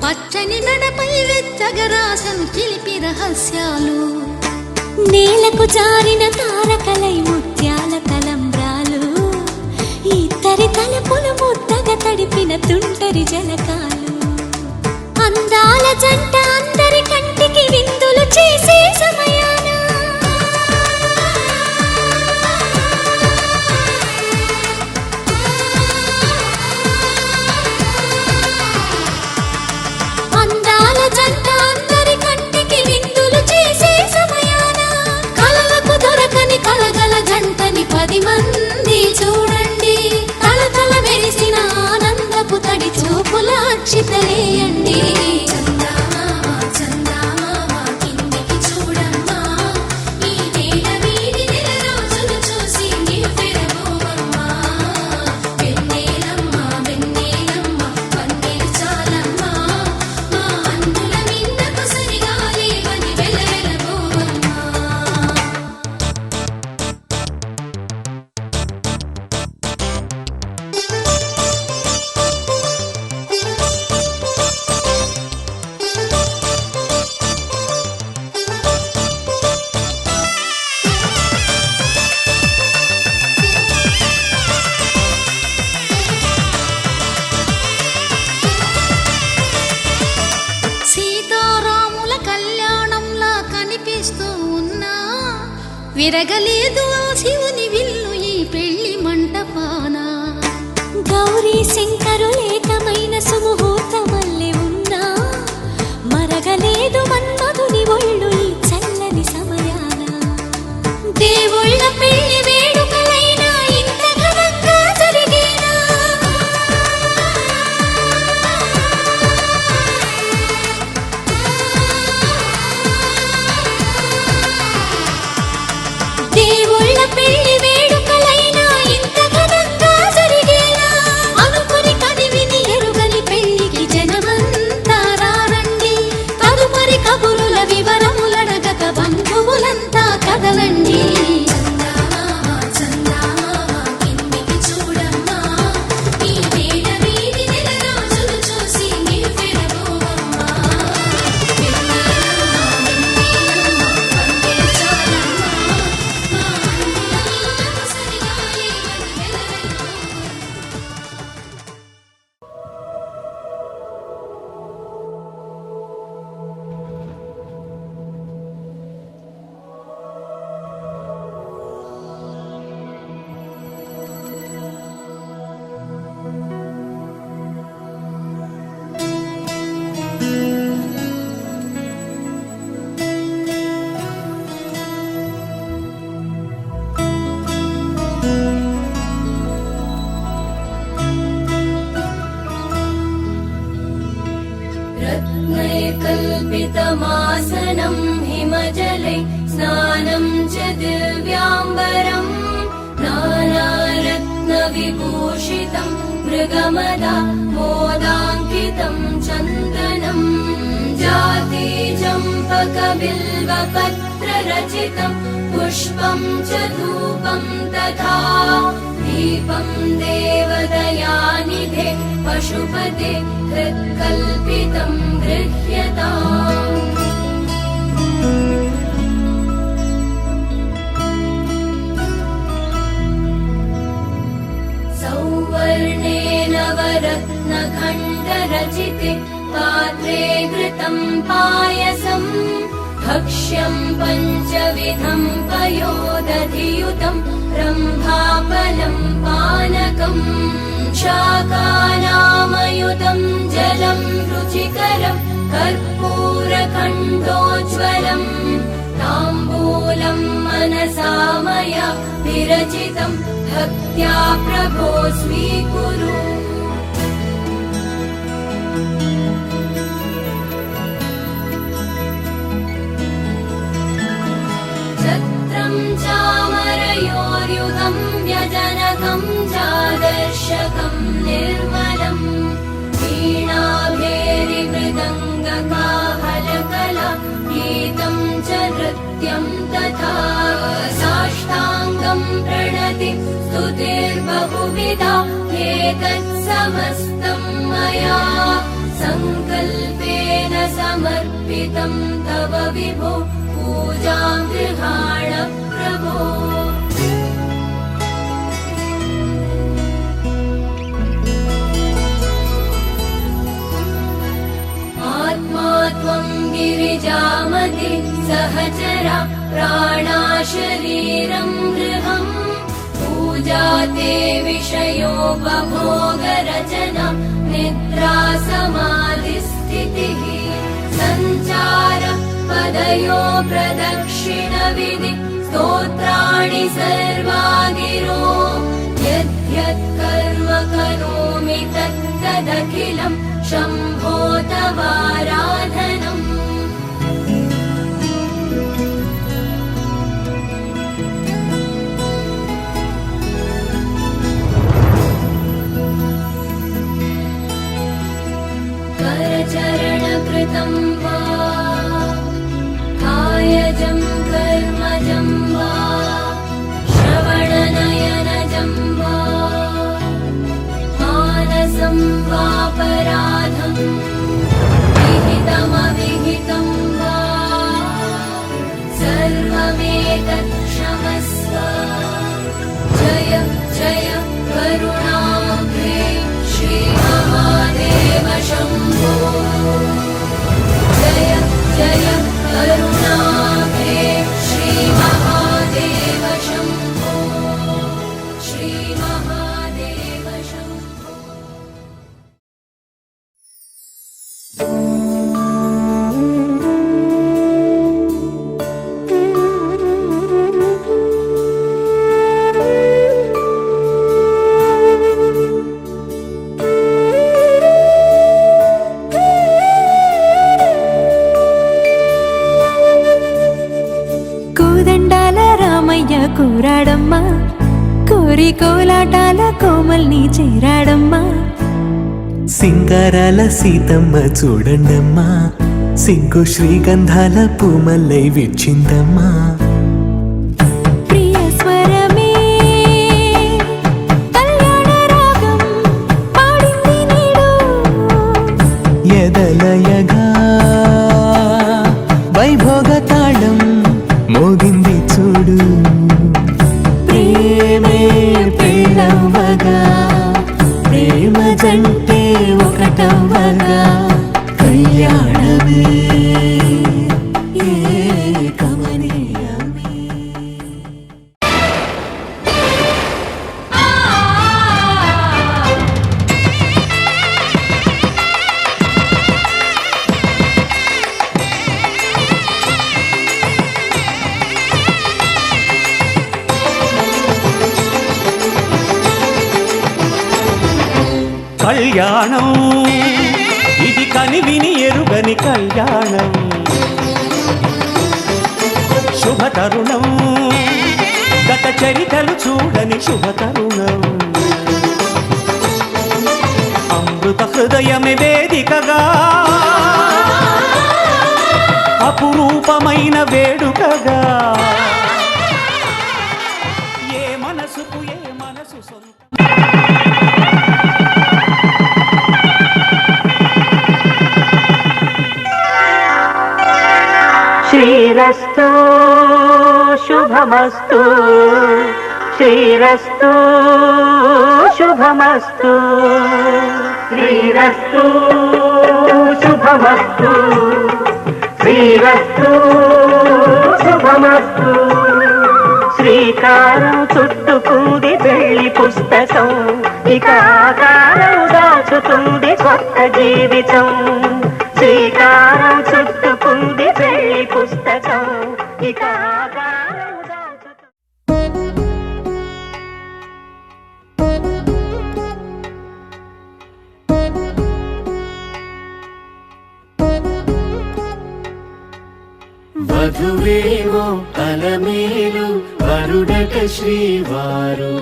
[SPEAKER 1] పచ్చని నడపై వెచ్చగరాసను చిలిపి రహస్యాలు నేలకు జారిన తారకలై ముత్యాల తలంబ్రాలు ఇద్దరి తలపులు ముద్దగా తడిపిన తుంటరి జలకాలు అందాల జంట అందరి కంటికి విందులు చేసే సమయాన అందాల జంట అందరి కంటికి విందులు చేసే సమయాన కలలకు దొరకని కలగల జంటని 10 మంది చూడండి తలతల మెరిసిన ఆనందపు తడి చూపుల అక్షితలేయండి విరగలేదు శివుని విల్లు ఈ పెళ్లి మంటపాన గౌరీ శంకరు ఏకమైన సుముహూర్తమల్లె ఉన్నా మరగలేదు మన్మధుని ఒళ్ళు ఈ చల్లని సమయాన
[SPEAKER 7] जले स्नानं च दिव्याम्बरम् नानारत्नविभूषितं मृगमदा मोदाङ्कितं चन्दनम् जाति चम्पकबिल्वपत्ररचितं पुष्पं च धूपं तथा दीपं देवदयानिधे पशुपते हृत्कल्पितं गृह्यताम् सौवर्णेन वरत्नखण्डरचिते पात्रे घृतं पायसम् भक्ष्यं पञ्चविधं पयोदधियुतं रम्भाफलं पानकम् शाकानामयुतं जलं रुचिकरं कर्पूरखण्डोज्ज्वलम् ताम्बूलं मनसा मया विरचितं भक्त्या प्रभो स्वीकुरु छत्रं चामरयोर्युगं व्यजनकं चादर्शकं निर्मलम् वीणाभेरिमृदङ्गकाहलकला गीतं च नृत्यं तथा साष्टाङ्गं प्रणति स्तुतिर्बहुविधा एतत् समस्तं मया सङ्कल्पेन समर्पितं तव विभो पूजां गृहाण प्रभो आत्मा त्वं गिरिजामते सहचरा प्राणाशरीरं गृहम् पूजा ते विषयोपभोगरचना निद्रा समाधिस्थितिः सञ्चार पदयो प्रदक्षिणविधि स्तोत्राणि सर्वा गिरो यद्यत् कर्म करोमि तत्तदखिलं शम्भो तवाराधनम् करचरणकृतं वा कायजं कर्मजं वा श्रवणनयनजं वा मानसं वापराधं विहितमविहितं वा सर्वमेतत् क्षमस्व जय जय करुणाब्धे श्रीमहादेव शम्भो जय जय करुणाब्धे श्रीमहादेव शम्भो श्रीमहादेव शम्भो కూరాడమ్మా కోరి కోలాటాల కోమల్ని చేరాడమ్మా
[SPEAKER 2] సింగారాల సీతమ్మ చూడండమ్మా సిగ్గు శ్రీగంధాల పూమల్లై విచ్చిందమ్మా
[SPEAKER 7] ప్రియ స్వరమే కళ్యాణ రాగం పాడింది నీడు
[SPEAKER 2] ఎదలయగా వైభోగ తాళం మోగింది చూడు ప్రేమే పెళ్ళవ్వగా ప్రేమ జంటే ఒకటవ్వగా కళ్యాణమే కమనీయమే
[SPEAKER 5] కళ్యాణం ఇది కని విని ఎరుగని కళ్యాణం శుభ తరుణం, గత చరితలు చూడని శుభ తరుణం. అమృత హృదయమే వేదికగా, అపురూపమైన వేడుకగా, ఏ మనసుకు ఏ మనసు సొంత.
[SPEAKER 10] శ్రీరస్తు శుభమస్తు, శ్రీరస్తు శుభమస్తు, శ్రీరస్తు శుభమస్తు, శ్రీరస్తు శుభమస్తు. శ్రీకారం చుట్టుకుంది పెళ్లి పుస్తకం, ఇక ఆకారం దాచుతుంది కొత్త జీవితం. శ్రీకారం చుట్టుకుంది పెళ్లి పుస్తకం, ఇక ఆకారం దాచుతుంది.
[SPEAKER 2] వధువేవో అలమేలు వరుడట శ్రీవారు,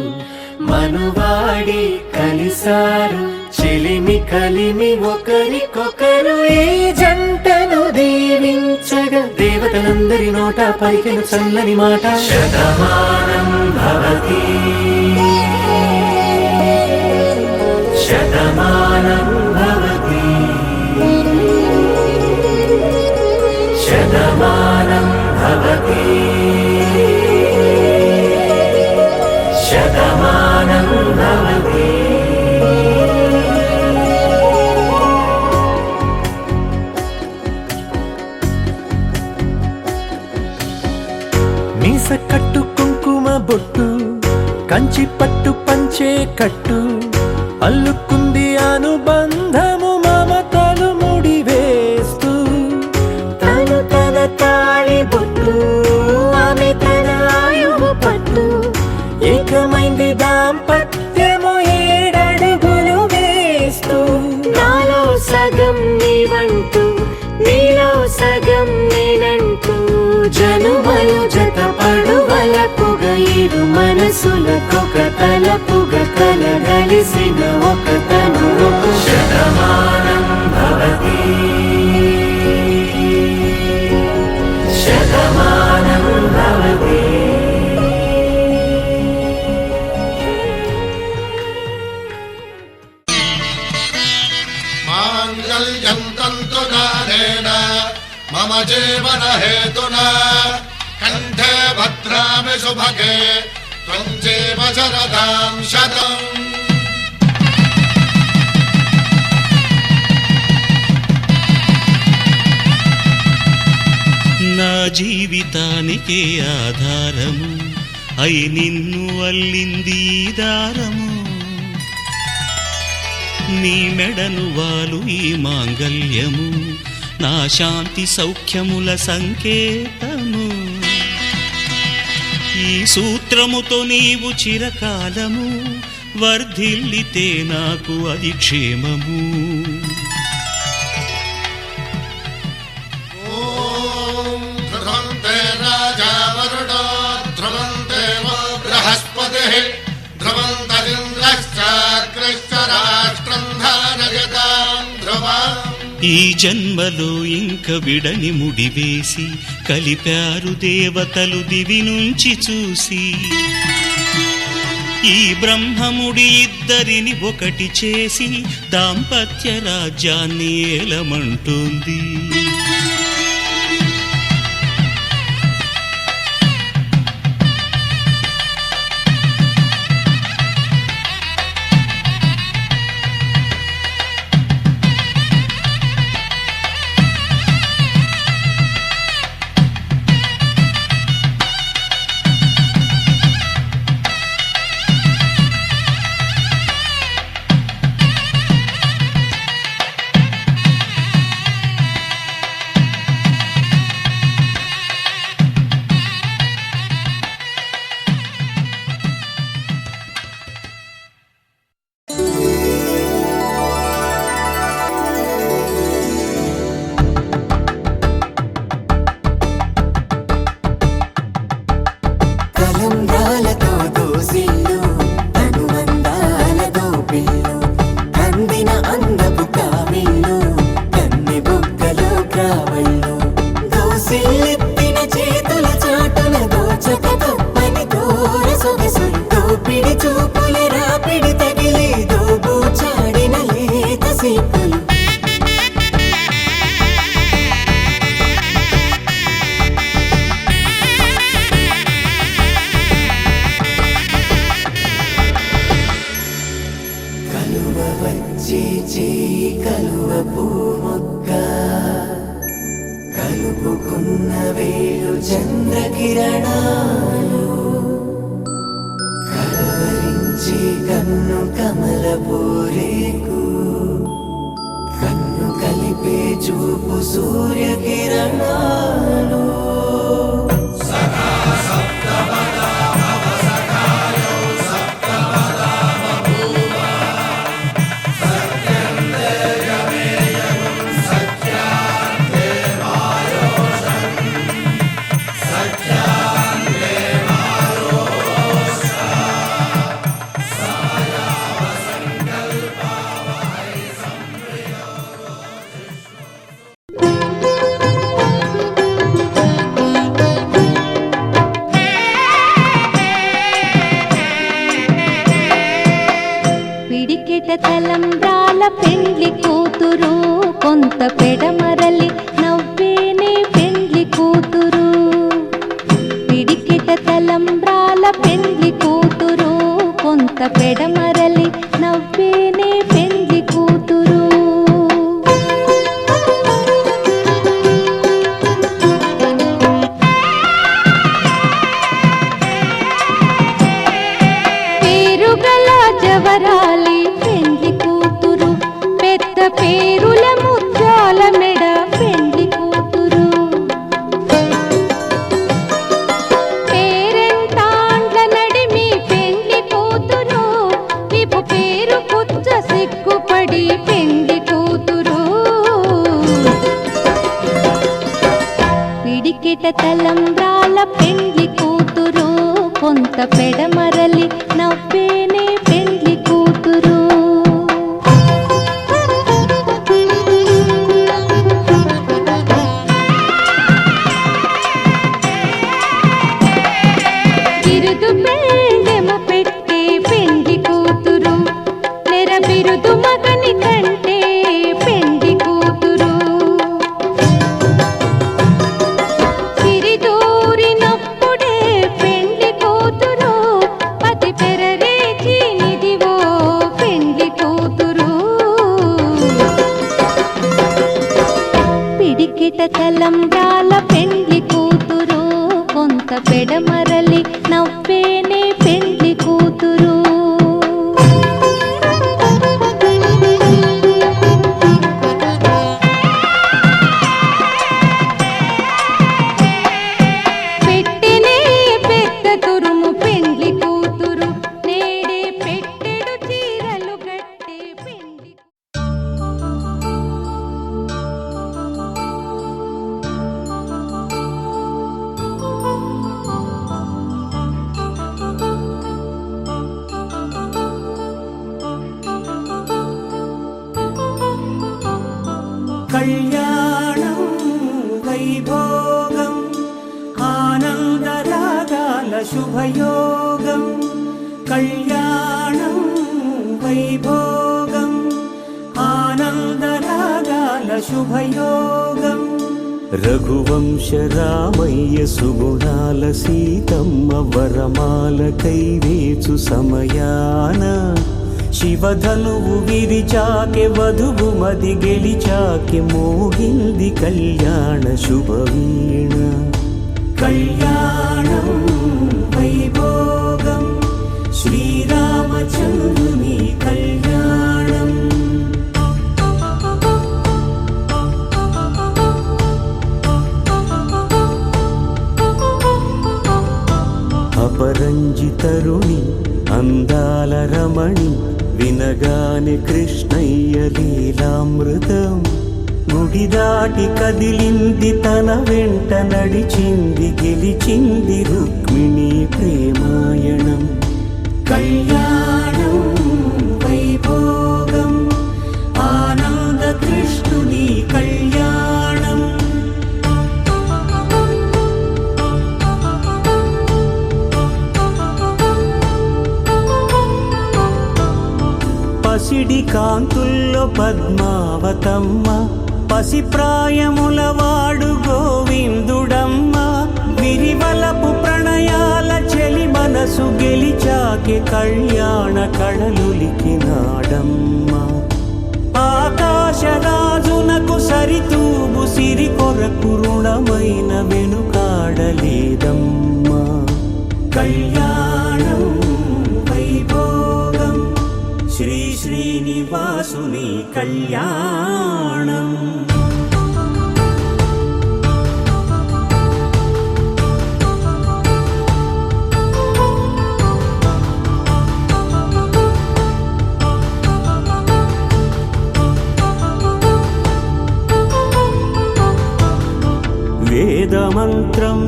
[SPEAKER 2] మనువాడి కలిసారు చెలిమి కలిమి ఒకరికొకరు. ఈ జంటను దీవించగా దేవతలందరి నోట పలికిన చల్లని మాట. శతమానం భవతి శతమానం భవతి శతమానం భవతి శతమానం భవతి. మీస కట్టు కుంకుమ బొట్టు, కంచి పట్టు పంచే కట్టు, అల్లుకుంది అనుబంధము మమతలు ముడివేస్తూ. తను తన తాళి బొట్టు, ఆమె తన ఆయువు పట్టు, ఏకమైంది దాంపత్యము 7 అడుగులు వేస్తూ. నాలో సగం నీవంటూ, నీలో సగం నేనంటూ, జనుమలు జతపడువలపుగ ఇరు మనసులకొక తలపుగ కలగలిసిన ఒక తను. శతమానం భవతి శతమానం భవతి.
[SPEAKER 11] మాంగళ్యం తంతునానేన మమ జీవన హేతునా కంఠే భద్రామి శుభగే త్వం జీవ శరదాం శతం.
[SPEAKER 5] నా జీవితానికే ఆధారము అయి నిన్ను అల్లింది దారము. నీ మెడను వాలు ఈ మాంగల్యము, నా శాంతి సౌఖ్యముల సంకేతము. ఈ సూత్రముతో నీవు చిరకాలము వర్ధిల్లితే నాకు అది క్షేమము.
[SPEAKER 11] ఓం ధ్రువంతే రాజా వరుణో ధ్రువంతే బృహస్పతి ధ్రువంతరింద్రశ్చాగ్రశ్చ రాష్ట్రం ధారయతాం ధ్రువం.
[SPEAKER 5] ఈ జన్మలో ఇంక విడని ముడివేసి కలిపారు దేవతలు దివి నుంచి చూసి. ఈ బ్రహ్మముడి ఇద్దరిని ఒకటి చేసి దాంపత్య రాజ్యాన్ని ఏలమంటోంది.
[SPEAKER 3] తలంబ్రాలతో దోసిళ్ళు అనుబంధాలతో పిల్లు అందిన అందపు కావిళ్ళు కన్నె బుగ్గలో గ్రావళ్ళు దోసిళ్ళెత్తిన చేతుల చాటున దోచక తప్పని దూర సొగసులు దోపిడి చూపుల రాపిడి తగిలి దోబూచాడిన లేత సీపులు కలువ వచ్చే చేయి కలువ పూ మొక్క కలుపుకున్న వేలు చంద్రకిరణాలు కలవరించే కన్ను కమల పూరేకు కన్ను కలిపే చూపు సూర్యకిరణాలు
[SPEAKER 7] పిడికెట తలంబ్రాల పెండ్లి కూతురు కొంత పెడమరలి నవ్వేనే పెండ్లి కూతురు పిడికెట తలంబ్రాల పెండ్లి కూతురు కొంత పెడమరలి నవ్వేనే పెండ్లి కూతురు పేరుగల జవరాలి పెండ్లి కూతురు పెద్ద పేరుల ముత్యాల మెడ పెండ్లి కూతురు పేరెంటాండ్ల నడిమి పెండ్లి కూతురు విపు పేరు పుచ్చ సిగ్గుపడి పెండ్లి కూతురు పిడికెట తలంబ్రాల పెండ్లి కూతురు కొంత పెడమరలి నవ్వేనే పెండ్లి కూతురు బిరుదు పెళ్ళెము పెట్టే పెండ్లి కూతురు నెర బిరుదు మగని కంటే పెండ్లి కూతురు సిరిదూరినప్పుడే పెండ్లి కూతురు పతి పెరరేచి నిదివో పెండ్లి కూతురు పిడికిట తలంబ్రాల పెండ్లి కూతురు కొంత పెడమరలి నవ్వేనే పెండ్లి కూతురు పెట్టెనే పెద్ద తురుము పెండ్లి కూతురు నేడే పెట్టెడు చీరలు గట్టే పెండ్లి
[SPEAKER 2] కళ్యాణం వైభోగం ఆనందరాగాల శుభయోగం కళ్యాణం వైభోగం ఆనందరాగాల శుభయోగం రఘువంశ రామయ్య సుగుణాల సీతమ్మ వరమాల కైవేచు సమయాన శివధనువు విరిచాకె వధువు మది గెలిచాకె మోగింది కళ్యాణ శుభవీణ కళ్యాణం వైభోగం శ్రీరామచంద్రుని కళ్యాణం అపరంజి తరుణి అందాల రమణి వినగానే కృష్ణయ్య లీలామృతం గుడి దాటి కదిలింది తన వెంట నడిచింది గెలిచింది రుక్మిణి ప్రేమ పసిడి కాంతుల్లో పద్మావతమ్మ, పసిప్రాయముల వాడు గోవిందుడమ్మ. విరివలపు ప్రణయాల చెలి మనసు గెలిచాకే కళ్యాణ కళలులికినాడమ్మ. ఆకాశరాజునకు సరితూబు సిరి కొరకు రుణమైన వెనుకాడలేదమ్మా. కళ్యాణం వైభోగం శ్రీ శ్రీనివాసుని కళ్యాణం. వేదమంత్రం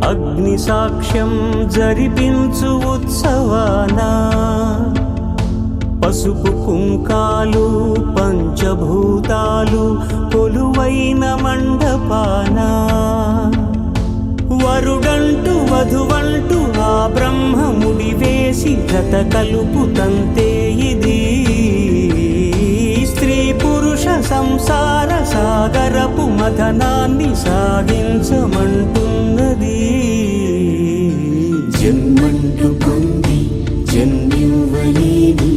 [SPEAKER 2] అగ్ని సాక్ష్యం జరిపించు ఉత్సవాన, పసుపు కుంకాలు పంచభూతాలు కొలువైన మండపాన. వరుడంటూ వధువంటూ ఆ బ్రహ్మముడి వేసి జత కలుపు తంతే ఇది. స్త్రీ పురుష సంసార సాగరపు మథనాన్ని సాగించమంటున్నది. జన్మంటూ పొంది జన్మివ్వలేని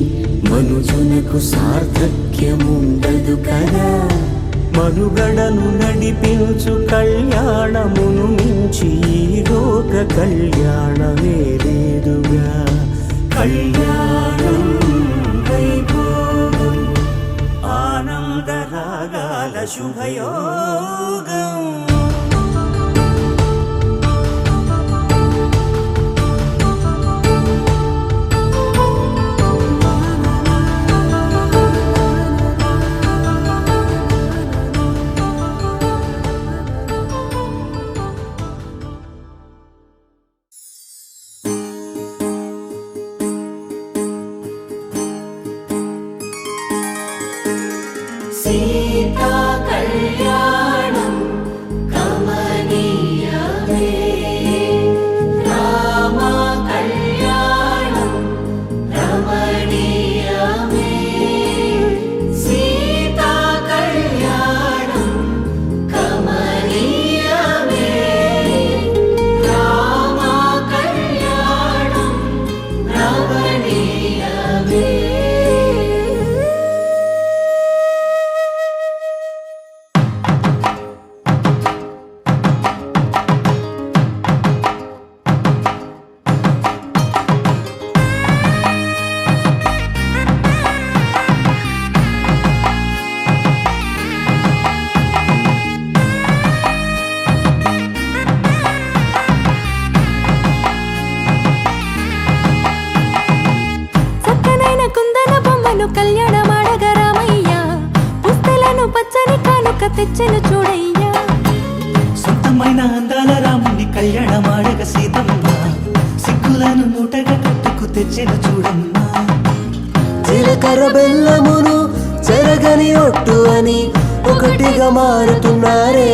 [SPEAKER 2] మనుజునకు సార్థక్యముండదు కదా. మనుగడను నడిపించు కళ్యాణమును మించి ఈ లోక కళ్యాణమే లేదుగా. కళ్యాణం వైభోగం ఆనందరాగాల శుభయోగం.
[SPEAKER 1] సీతా కళ్యాణం కమనీయమే, రామ కళ్యాణం రమణీయమే. సీతా కళ్యాణం కమనీయమే, రామ కళ్యాణం రమణీయమే.
[SPEAKER 7] తెచ్చను చూడయ్యా.
[SPEAKER 2] సొంతమైన అందాల రాముని కళ్యాణమాడగ సీతమ్మ, సిగ్గులను మూటగా కట్టుకు తెచ్చెను చూడమ్మా.
[SPEAKER 3] జీలకర్ర బెల్లమును చెరగని ఒట్టు అని ఒకటిగా మారుతున్నారే.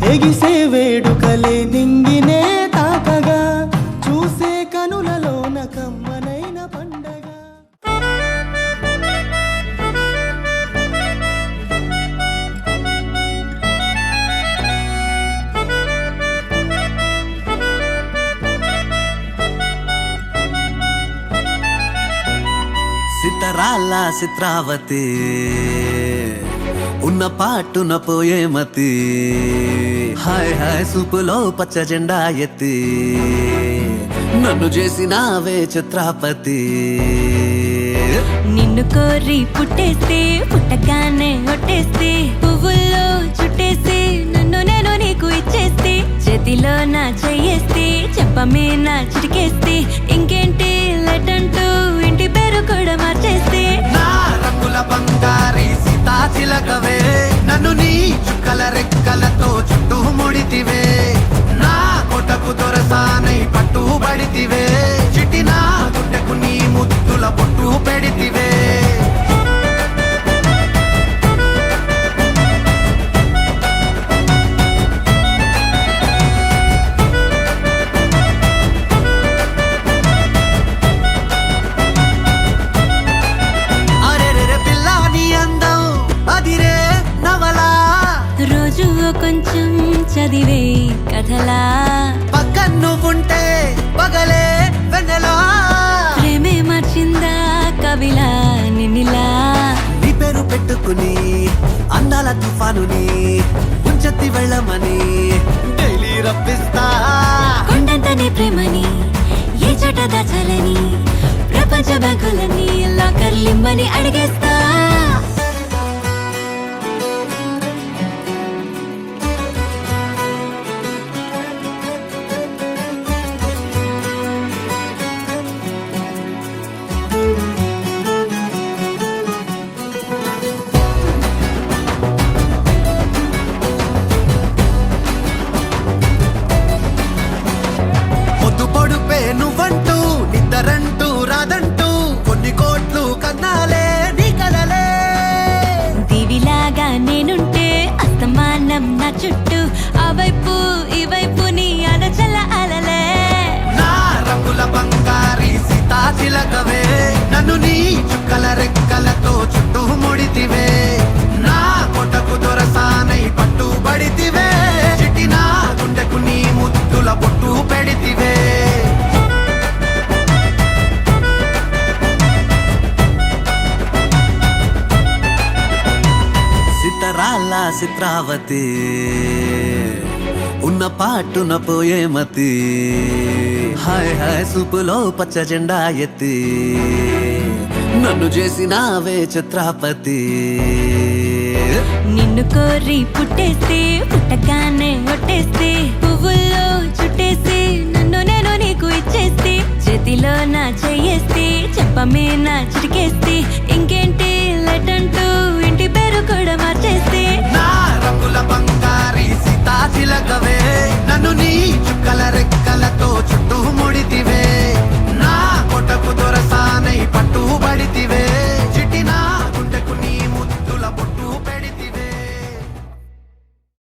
[SPEAKER 2] ఎగిసే వేడుకలే నింగినే తాకగా, చూసే కనులలోన కమ్మనైన పండగ.
[SPEAKER 12] సితరాల చిత్రావతి ఉన్న పాటున పోయే మతి. హాయ్ హాయ్ సూపులో పచ్చ జెండా ఎత్తి నన్ను చేసినావే చిత్రాపతి.
[SPEAKER 7] నిన్ను కోరి పుట్టేస్తే పుట్టగానే ఒట్టేస్తే పువ్వుల్లో చుట్టేసి నన్ను నేను నీకు ఇచ్చేస్తే చేతిలో నా చెయ్యేస్తే చెప్పమే నా చిటికేస్తే ఇంకేంటి లెటంటూ ఇంటి పేరు కూడా మార్చేస్తే
[SPEAKER 12] నా రంగుల బంగారి సీతాచిలకవే నన్ను నీ చుక్కల రెక్కలతో చుట్టూ ముడితివే నా కొటకు దొరసానై పట్టుబడితివే చిటి నా గుడ్డకు నీ ముద్దుల పొట్టు పెడితివే
[SPEAKER 7] రోజు కొంచెం చదివే కథలా
[SPEAKER 12] పక్కన నువ్వుంటే పగలే వెన్నెలా
[SPEAKER 7] ప్రేమే మార్చిందా కవిలా నిన్నిలా
[SPEAKER 12] నీ పేరు పెట్టుకుని అందాల తుఫానుని ముంచెత్తి వెళ్ళమని డైలీ రప్పిస్తా
[SPEAKER 7] కొండంత నీ ప్రేమని ఏ చోట దాచాలని ప్రపంచ బ్యాంకులని లాకర్లిమ్మని అడిగేస్తా
[SPEAKER 12] పొద్దు పొడుపే నువ్వంటూ నిద్దరంటూ రాదంటూ కొన్ని కోట్లు కన్నాలే నీ కలలే
[SPEAKER 7] దివిలాగా నేనుంటే అస్తమానం నా చుట్టూ ఆ వైపు ఈ వైపు నీ అలచల అలలే
[SPEAKER 12] నా రంగుల బంగారి సీతాచిలకవే నన్ను నీ చుక్కల రెక్కలతో చుట్టూ ముడితివే నా కొటకు దొరసానై పట్టుబడితివే చిటి నా గుండెకు నీ ముద్దుల పొట్టు పెడితివే సితరాల చిత్రావతి ఉన్న పాటున పోయే మతి హాయ్ హాయ్ సూపులో పచ్చ జెండా ఎత్తి నన్ను చేసినావే చిత్రాపతి
[SPEAKER 7] నిన్ను కోరి పుట్టేస్తే పుట్టగానే ఒట్టేస్తే పువ్వుల్లో చుట్టేసి నన్ను నేను నీకు ఇచ్చేస్తే చేతిలో నా చెయ్యేస్తే చెప్పమే నా చిటికేస్తే ఇంకేంటి లెటంటూ ఇంటి పేరు కూడా మార్చేస్తే
[SPEAKER 12] నా రంగుల బంగారి సీతాచిలకవే నన్ను నీ చుక్కల రెక్కలతో చుట్టూ